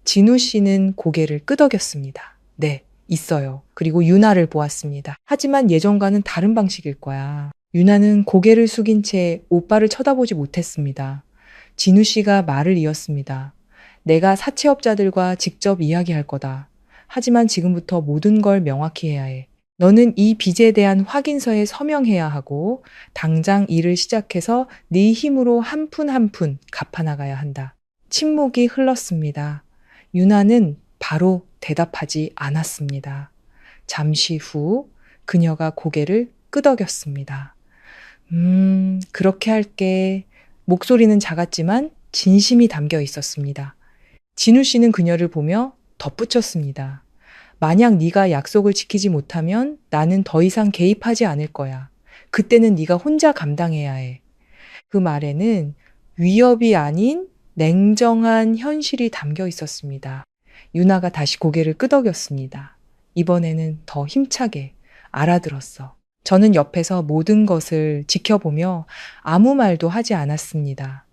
진우 씨는 고개를 끄덕였습니다. 네, 있어요. 그리고 유나를 보았습니다. 하지만 예전과는 다른 방식일 거야. 유나는 고개를 숙인 채 오빠를 쳐다보지 못했습니다. 진우 씨가 말을 이었습니다. 내가 사채업자들과 직접 이야기할 거다. 하지만 지금부터 모든 걸 명확히 해야 해. 너는 이 빚에 대한 확인서에 서명해야 하고 당장 일을 시작해서 네 힘으로 한 푼 한 푼 갚아나가야 한다. 침묵이 흘렀습니다. 유나는 바로 대답하지 않았습니다. 잠시 후 그녀가 고개를 끄덕였습니다. 그렇게 할게. 목소리는 작았지만 진심이 담겨 있었습니다. 진우 씨는 그녀를 보며 덧붙였습니다. 만약 네가 약속을 지키지 못하면 나는 더 이상 개입하지 않을 거야. 그때는 네가 혼자 감당해야 해. 그 말에는 위협이 아닌 냉정한 현실이 담겨 있었습니다. 유나가 다시 고개를 끄덕였습니다. 이번에는 더 힘차게 알아들었어. 저는 옆에서 모든 것을 지켜보며 아무 말도 하지 않았습니다.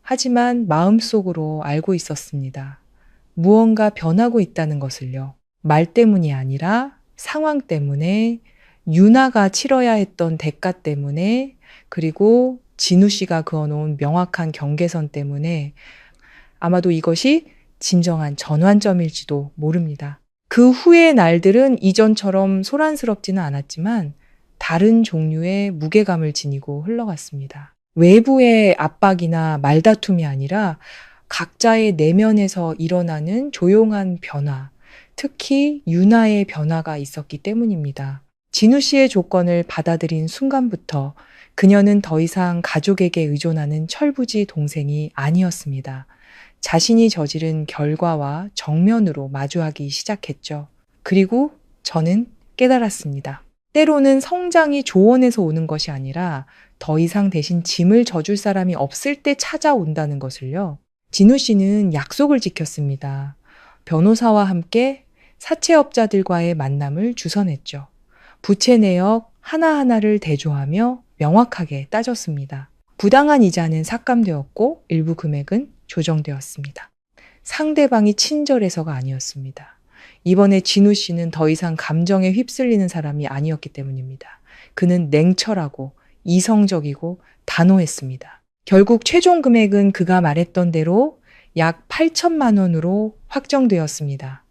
하지만 마음속으로 알고 있었습니다. 무언가 변하고 있다는 것을요. 말 때문이 아니라 상황 때문에, 유나가 치러야 했던 대가 때문에, 그리고 진우 씨가 그어놓은 명확한 경계선 때문에 아마도 이것이 진정한 전환점일지도 모릅니다. 그 후의 날들은 이전처럼 소란스럽지는 않았지만 다른 종류의 무게감을 지니고 흘러갔습니다. 외부의 압박이나 말다툼이 아니라 각자의 내면에서 일어나는 조용한 변화, 특히 유나의 변화가 있었기 때문입니다. 진우 씨의 조건을 받아들인 순간부터 그녀는 더 이상 가족에게 의존하는 철부지 동생이 아니었습니다. 자신이 저지른 결과와 정면으로 마주하기 시작했죠. 그리고 저는 깨달았습니다. 때로는 성장이 조언에서 오는 것이 아니라 더 이상 대신 짐을 져줄 사람이 없을 때 찾아온다는 것을요. 진우 씨는 약속을 지켰습니다. 변호사와 함께 사채업자들과의 만남을 주선했죠. 부채 내역 하나하나를 대조하며 명확하게 따졌습니다. 부당한 이자는 삭감되었고 일부 금액은 조정되었습니다. 상대방이 친절해서가 아니었습니다. 이번에 진우 씨는 더 이상 감정에 휩쓸리는 사람이 아니었기 때문입니다. 그는 냉철하고 이성적이고 단호했습니다. 결국 최종 금액은 그가 말했던 대로 약 8천만 원으로 확정되었습니다.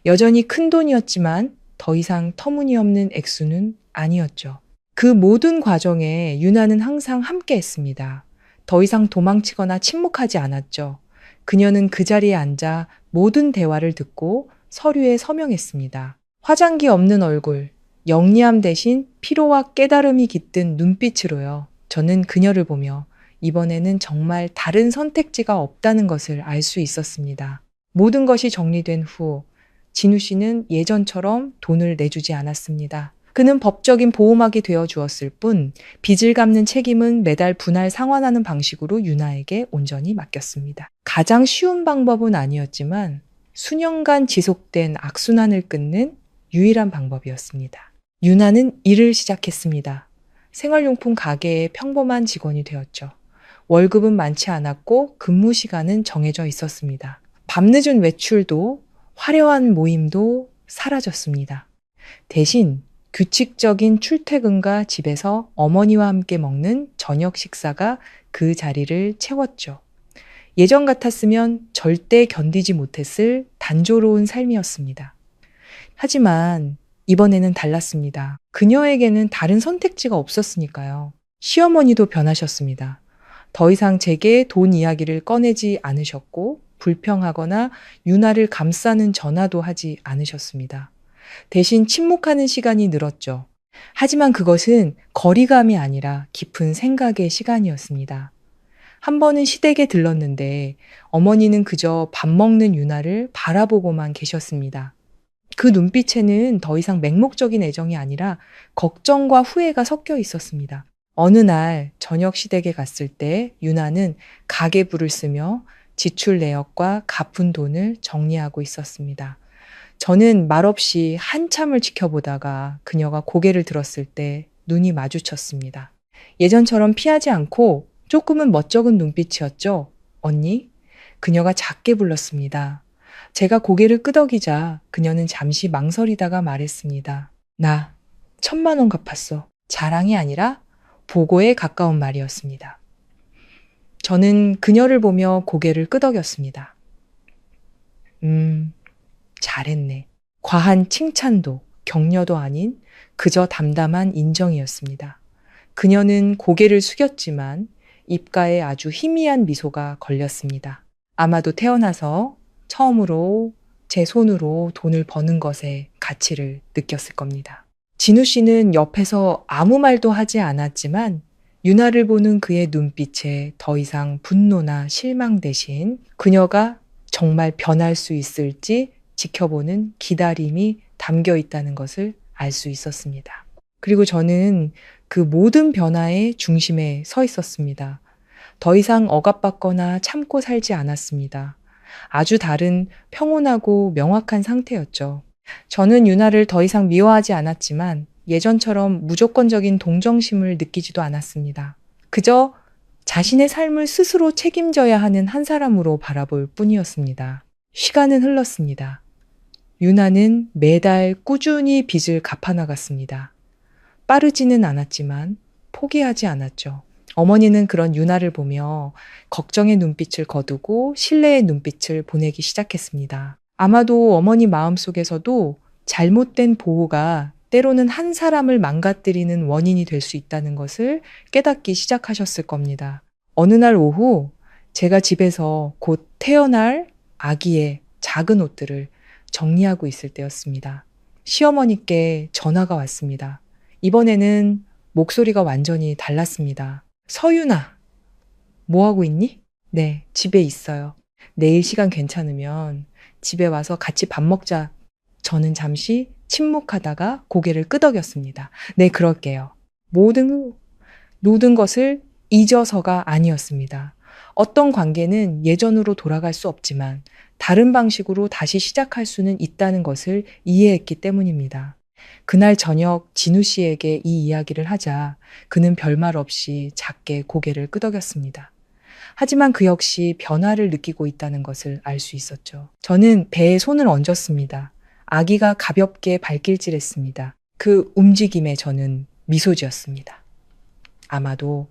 여전히 큰 돈이었지만 더 이상 터무니없는 액수는 아니었죠. 그 모든 과정에 유나는 항상 함께 했습니다. 더 이상 도망치거나 침묵하지 않았죠. 그녀는 그 자리에 앉아 모든 대화를 듣고 서류에 서명했습니다. 화장기 없는 얼굴, 영리함 대신 피로와 깨달음이 깃든 눈빛으로요. 저는 그녀를 보며 이번에는 정말 다른 선택지가 없다는 것을 알 수 있었습니다. 모든 것이 정리된 후 진우 씨는 예전처럼 돈을 내주지 않았습니다. 그는 법적인 보호막이 되어 주었을 뿐 빚을 갚는 책임은 매달 분할 상환하는 방식으로 유나에게 온전히 맡겼습니다. 가장 쉬운 방법은 아니었지만 수년간 지속된 악순환을 끊는 유일한 방법이었습니다. 유나는 일을 시작했습니다. 생활용품 가게의 평범한 직원이 되었죠. 월급은 많지 않았고 근무 시간은 정해져 있었습니다. 밤늦은 외출도 화려한 모임도 사라졌습니다. 대신 규칙적인 출퇴근과 집에서 어머니와 함께 먹는 저녁 식사가 그 자리를 채웠죠. 예전 같았으면 절대 견디지 못했을 단조로운 삶이었습니다. 하지만 이번에는 달랐습니다. 그녀에게는 다른 선택지가 없었으니까요. 시어머니도 변하셨습니다. 더 이상 제게 돈 이야기를 꺼내지 않으셨고 불평하거나 유나를 감싸는 전화도 하지 않으셨습니다. 대신 침묵하는 시간이 늘었죠. 하지만 그것은 거리감이 아니라 깊은 생각의 시간이었습니다. 한 번은 시댁에 들렀는데 어머니는 그저 밥 먹는 유나를 바라보고만 계셨습니다. 그 눈빛에는 더 이상 맹목적인 애정이 아니라 걱정과 후회가 섞여 있었습니다. 어느 날 저녁 시댁에 갔을 때 유나는 가계부를 쓰며 지출 내역과 갚은 돈을 정리하고 있었습니다. 저는 말없이 한참을 지켜보다가 그녀가 고개를 들었을 때 눈이 마주쳤습니다. 예전처럼 피하지 않고 조금은 멋쩍은 눈빛이었죠. 언니? 그녀가 작게 불렀습니다. 제가 고개를 끄덕이자 그녀는 잠시 망설이다가 말했습니다. 나 1,000만 원 갚았어. 자랑이 아니라 보고에 가까운 말이었습니다. 저는 그녀를 보며 고개를 끄덕였습니다. 잘했네. 과한 칭찬도 격려도 아닌 그저 담담한 인정이었습니다. 그녀는 고개를 숙였지만 입가에 아주 희미한 미소가 걸렸습니다. 아마도 태어나서 처음으로 제 손으로 돈을 버는 것에 가치를 느꼈을 겁니다. 진우 씨는 옆에서 아무 말도 하지 않았지만 유나를 보는 그의 눈빛에 더 이상 분노나 실망 대신 그녀가 정말 변할 수 있을지 지켜보는 기다림이 담겨 있다는 것을 알 수 있었습니다. 그리고 저는 그 모든 변화의 중심에 서 있었습니다. 더 이상 억압받거나 참고 살지 않았습니다. 아주 다른 평온하고 명확한 상태였죠. 저는 유나를 더 이상 미워하지 않았지만 예전처럼 무조건적인 동정심을 느끼지도 않았습니다. 그저 자신의 삶을 스스로 책임져야 하는 한 사람으로 바라볼 뿐이었습니다. 시간은 흘렀습니다. 유나는 매달 꾸준히 빚을 갚아나갔습니다. 빠르지는 않았지만 포기하지 않았죠. 어머니는 그런 유나를 보며 걱정의 눈빛을 거두고 신뢰의 눈빛을 보내기 시작했습니다. 아마도 어머니 마음속에서도 잘못된 보호가 때로는 한 사람을 망가뜨리는 원인이 될 수 있다는 것을 깨닫기 시작하셨을 겁니다. 어느 날 오후 제가 집에서 곧 태어날 아기의 작은 옷들을 정리하고 있을 때였습니다. 시어머니께 전화가 왔습니다. 이번에는 목소리가 완전히 달랐습니다. 서윤아, 뭐 하고 있니? 네, 집에 있어요. 내일 시간 괜찮으면 집에 와서 같이 밥 먹자. 저는 잠시 침묵하다가 고개를 끄덕였습니다. 네, 그럴게요. 모든 것을 잊어서가 아니었습니다. 어떤 관계는 예전으로 돌아갈 수 없지만 다른 방식으로 다시 시작할 수는 있다는 것을 이해했기 때문입니다. 그날 저녁 진우 씨에게 이 이야기를 하자 그는 별말 없이 작게 고개를 끄덕였습니다. 하지만 그 역시 변화를 느끼고 있다는 것을 알 수 있었죠. 저는 배에 손을 얹었습니다. 아기가 가볍게 발길질했습니다. 그 움직임에 저는 미소 지었습니다. 아마도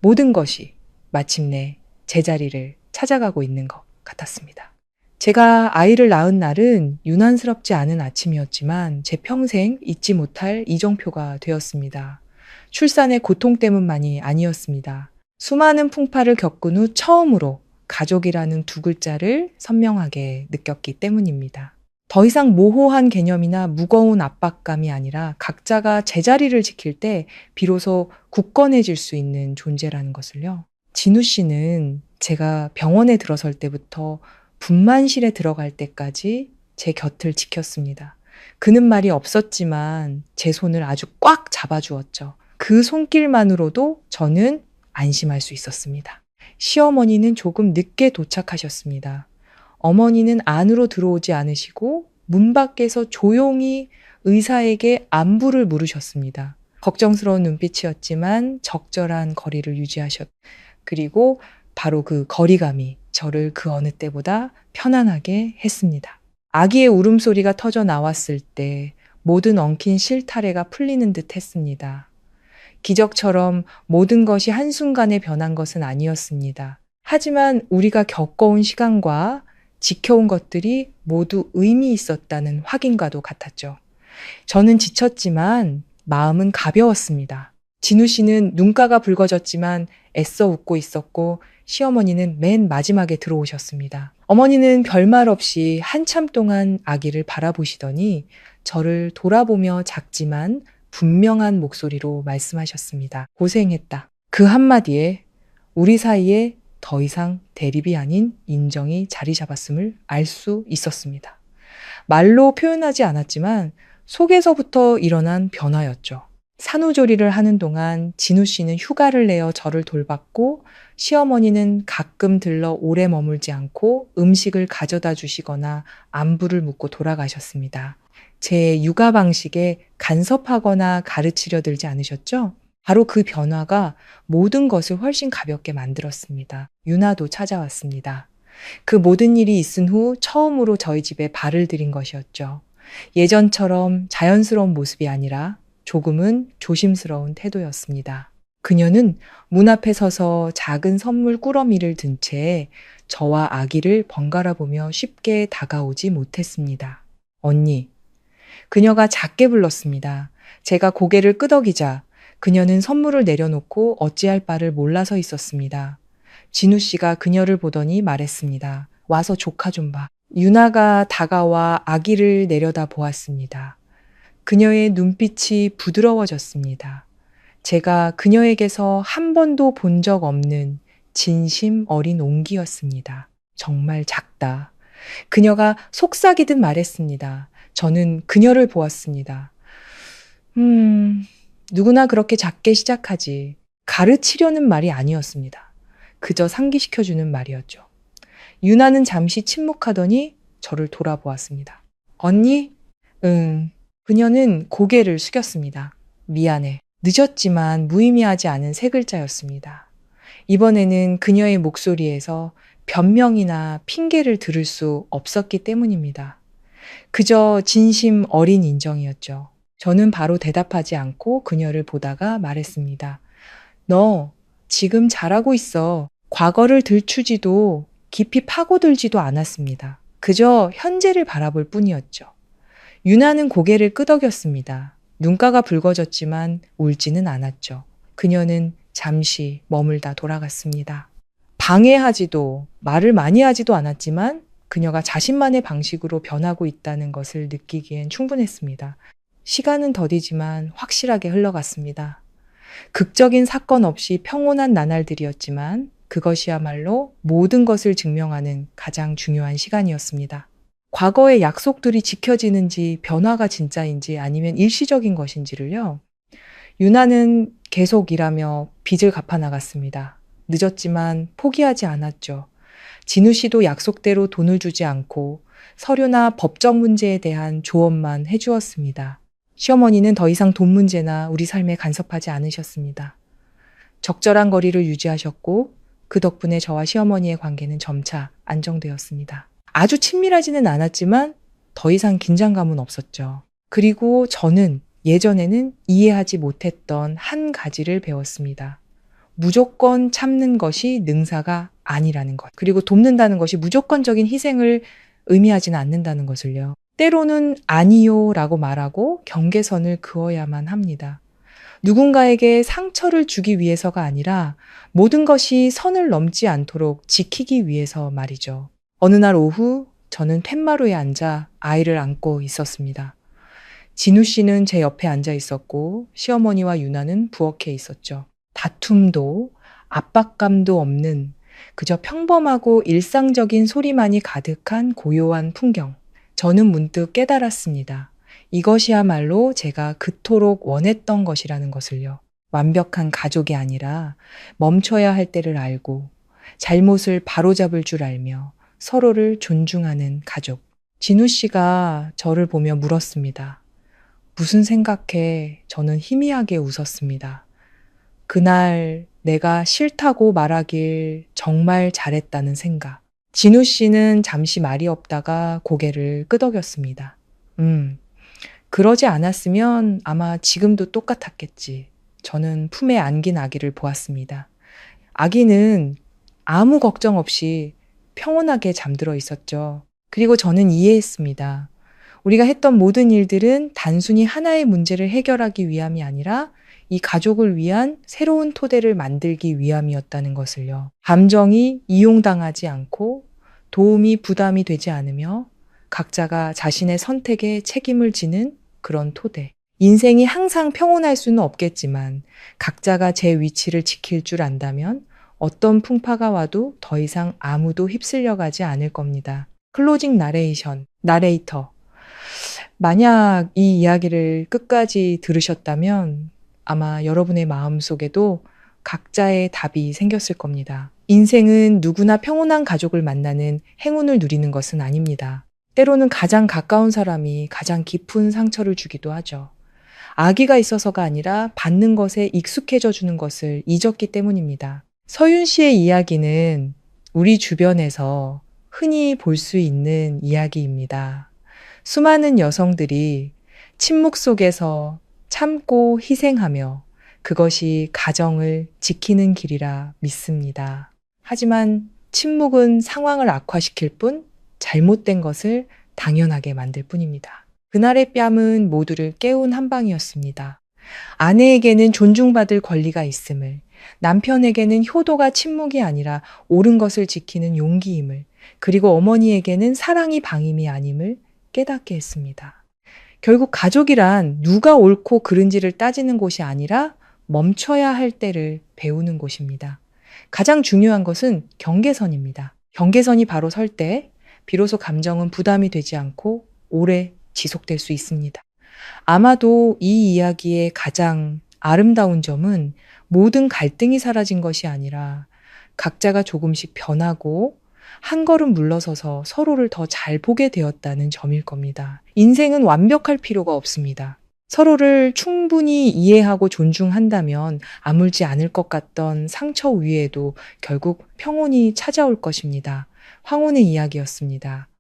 모든 것이 마침내 제자리를 찾아가고 있는 것 같았습니다. 제가 아이를 낳은 날은 유난스럽지 않은 아침이었지만 제 평생 잊지 못할 이정표가 되었습니다. 출산의 고통 때문만이 아니었습니다. 수많은 풍파를 겪은 후 처음으로 가족이라는 두 글자를 선명하게 느꼈기 때문입니다. 더 이상 모호한 개념이나 무거운 압박감이 아니라 각자가 제자리를 지킬 때 비로소 굳건해질 수 있는 존재라는 것을요. 진우 씨는 제가 병원에 들어설 때부터 분만실에 들어갈 때까지 제 곁을 지켰습니다. 그는 말이 없었지만 제 손을 아주 꽉 잡아주었죠. 그 손길만으로도 저는 안심할 수 있었습니다. 시어머니는 조금 늦게 도착하셨습니다. 어머니는 안으로 들어오지 않으시고 문 밖에서 조용히 의사에게 안부를 물으셨습니다. 걱정스러운 눈빛이었지만 적절한 거리를 그리고 바로 그 거리감이 저를 그 어느 때보다 편안하게 했습니다. 아기의 울음소리가 터져 나왔을 때 모든 엉킨 실타래가 풀리는 듯 했습니다. 기적처럼 모든 것이 한순간에 변한 것은 아니었습니다. 하지만 우리가 겪어온 시간과 지켜온 것들이 모두 의미 있었다는 확인과도 같았죠. 저는 지쳤지만 마음은 가벼웠습니다. 진우 씨는 눈가가 붉어졌지만 애써 웃고 있었고 시어머니는 맨 마지막에 들어오셨습니다. 어머니는 별말 없이 한참 동안 아기를 바라보시더니 저를 돌아보며 작지만 분명한 목소리로 말씀하셨습니다. 고생했다. 그 한마디에 우리 사이에 더 이상 대립이 아닌 인정이 자리 잡았음을 알 수 있었습니다. 말로 표현하지 않았지만 속에서부터 일어난 변화였죠. 산후조리를 하는 동안 진우 씨는 휴가를 내어 저를 돌봤고 시어머니는 가끔 들러 오래 머물지 않고 음식을 가져다 주시거나 안부를 묻고 돌아가셨습니다. 제 육아 방식에 간섭하거나 가르치려 들지 않으셨죠? 바로 그 변화가 모든 것을 훨씬 가볍게 만들었습니다. 유나도 찾아왔습니다. 그 모든 일이 있은 후 처음으로 저희 집에 발을 들인 것이었죠. 예전처럼 자연스러운 모습이 아니라 조금은 조심스러운 태도였습니다. 그녀는 문 앞에 서서 작은 선물 꾸러미를 든 채 저와 아기를 번갈아 보며 쉽게 다가오지 못했습니다. 언니. 그녀가 작게 불렀습니다. 제가 고개를 끄덕이자 그녀는 선물을 내려놓고 어찌할 바를 몰라서 있었습니다. 진우 씨가 그녀를 보더니 말했습니다. 와서 조카 좀 봐. 유나가 다가와 아기를 내려다 보았습니다. 그녀의 눈빛이 부드러워졌습니다. 제가 그녀에게서 한 번도 본 적 없는 진심 어린 온기였습니다. 정말 작다. 그녀가 속삭이듯 말했습니다. 저는 그녀를 보았습니다. 누구나 그렇게 작게 시작하지. 가르치려는 말이 아니었습니다. 그저 상기시켜주는 말이었죠. 유나는 잠시 침묵하더니 저를 돌아보았습니다. 언니? 응. 그녀는 고개를 숙였습니다. 미안해. 늦었지만 무의미하지 않은 세 글자였습니다. 이번에는 그녀의 목소리에서 변명이나 핑계를 들을 수 없었기 때문입니다. 그저 진심 어린 인정이었죠. 저는 바로 대답하지 않고 그녀를 보다가 말했습니다. 너 지금 잘하고 있어. 과거를 들추지도 깊이 파고들지도 않았습니다. 그저 현재를 바라볼 뿐이었죠. 유나는 고개를 끄덕였습니다. 눈가가 붉어졌지만 울지는 않았죠. 그녀는 잠시 머물다 돌아갔습니다. 방해하지도 말을 많이 하지도 않았지만 그녀가 자신만의 방식으로 변하고 있다는 것을 느끼기엔 충분했습니다. 시간은 더디지만 확실하게 흘러갔습니다. 극적인 사건 없이 평온한 나날들이었지만 그것이야말로 모든 것을 증명하는 가장 중요한 시간이었습니다. 과거의 약속들이 지켜지는지 변화가 진짜인지 아니면 일시적인 것인지를요. 유나는 계속 일하며 빚을 갚아 나갔습니다. 늦었지만 포기하지 않았죠. 진우 씨도 약속대로 돈을 주지 않고 서류나 법적 문제에 대한 조언만 해주었습니다. 시어머니는 더 이상 돈 문제나 우리 삶에 간섭하지 않으셨습니다. 적절한 거리를 유지하셨고 그 덕분에 저와 시어머니의 관계는 점차 안정되었습니다. 아주 친밀하지는 않았지만 더 이상 긴장감은 없었죠. 그리고 저는 예전에는 이해하지 못했던 한 가지를 배웠습니다. 무조건 참는 것이 능사가 아니라는 것. 그리고 돕는다는 것이 무조건적인 희생을 의미하지는 않는다는 것을요. 때로는 아니요 라고 말하고 경계선을 그어야만 합니다. 누군가에게 상처를 주기 위해서가 아니라 모든 것이 선을 넘지 않도록 지키기 위해서 말이죠. 어느 날 오후 저는 팻마루에 앉아 아이를 안고 있었습니다. 진우 씨는 제 옆에 앉아 있었고 시어머니와 유나는 부엌에 있었죠. 다툼도 압박감도 없는 그저 평범하고 일상적인 소리만이 가득한 고요한 풍경. 저는 문득 깨달았습니다. 이것이야말로 제가 그토록 원했던 것이라는 것을요. 완벽한 가족이 아니라 멈춰야 할 때를 알고 잘못을 바로잡을 줄 알며 서로를 존중하는 가족. 진우 씨가 저를 보며 물었습니다. 무슨 생각해? 저는 희미하게 웃었습니다. 그날 내가 싫다고 말하길 정말 잘했다는 생각. 진우 씨는 잠시 말이 없다가 고개를 끄덕였습니다. 그러지 않았으면 아마 지금도 똑같았겠지. 저는 품에 안긴 아기를 보았습니다. 아기는 아무 걱정 없이 평온하게 잠들어 있었죠. 그리고 저는 이해했습니다. 우리가 했던 모든 일들은 단순히 하나의 문제를 해결하기 위함이 아니라 이 가족을 위한 새로운 토대를 만들기 위함이었다는 것을요. 감정이 이용당하지 않고 도움이 부담이 되지 않으며 각자가 자신의 선택에 책임을 지는 그런 토대. 인생이 항상 평온할 수는 없겠지만 각자가 제 위치를 지킬 줄 안다면 어떤 풍파가 와도 더 이상 아무도 휩쓸려 가지 않을 겁니다. 클로징 나레이터. 만약 이 이야기를 끝까지 들으셨다면 아마 여러분의 마음속에도 각자의 답이 생겼을 겁니다. 인생은 누구나 평온한 가족을 만나는 행운을 누리는 것은 아닙니다. 때로는 가장 가까운 사람이 가장 깊은 상처를 주기도 하죠. 아기가 있어서가 아니라 받는 것에 익숙해져 주는 것을 잊었기 때문입니다. 서윤 씨의 이야기는 우리 주변에서 흔히 볼 수 있는 이야기입니다. 수많은 여성들이 침묵 속에서 참고 희생하며 그것이 가정을 지키는 길이라 믿습니다. 하지만 침묵은 상황을 악화시킬 뿐 잘못된 것을 당연하게 만들 뿐입니다. 그날의 뺨은 모두를 깨운 한 방이었습니다. 아내에게는 존중받을 권리가 있음을, 남편에게는 효도가 침묵이 아니라 옳은 것을 지키는 용기임을, 그리고 어머니에게는 사랑이 방임이 아님을 깨닫게 했습니다. 결국 가족이란 누가 옳고 그른지를 따지는 곳이 아니라 멈춰야 할 때를 배우는 곳입니다. 가장 중요한 것은 경계선입니다. 경계선이 바로 설 때 비로소 감정은 부담이 되지 않고 오래 지속될 수 있습니다. 아마도 이 이야기의 가장 아름다운 점은 모든 갈등이 사라진 것이 아니라 각자가 조금씩 변하고 한 걸음 물러서서 서로를 더 잘 보게 되었다는 점일 겁니다. 인생은 완벽할 필요가 없습니다. 서로를 충분히 이해하고 존중한다면 아물지 않을 것 같던 상처 위에도 결국 평온이 찾아올 것입니다. 황혼의 이야기였습니다.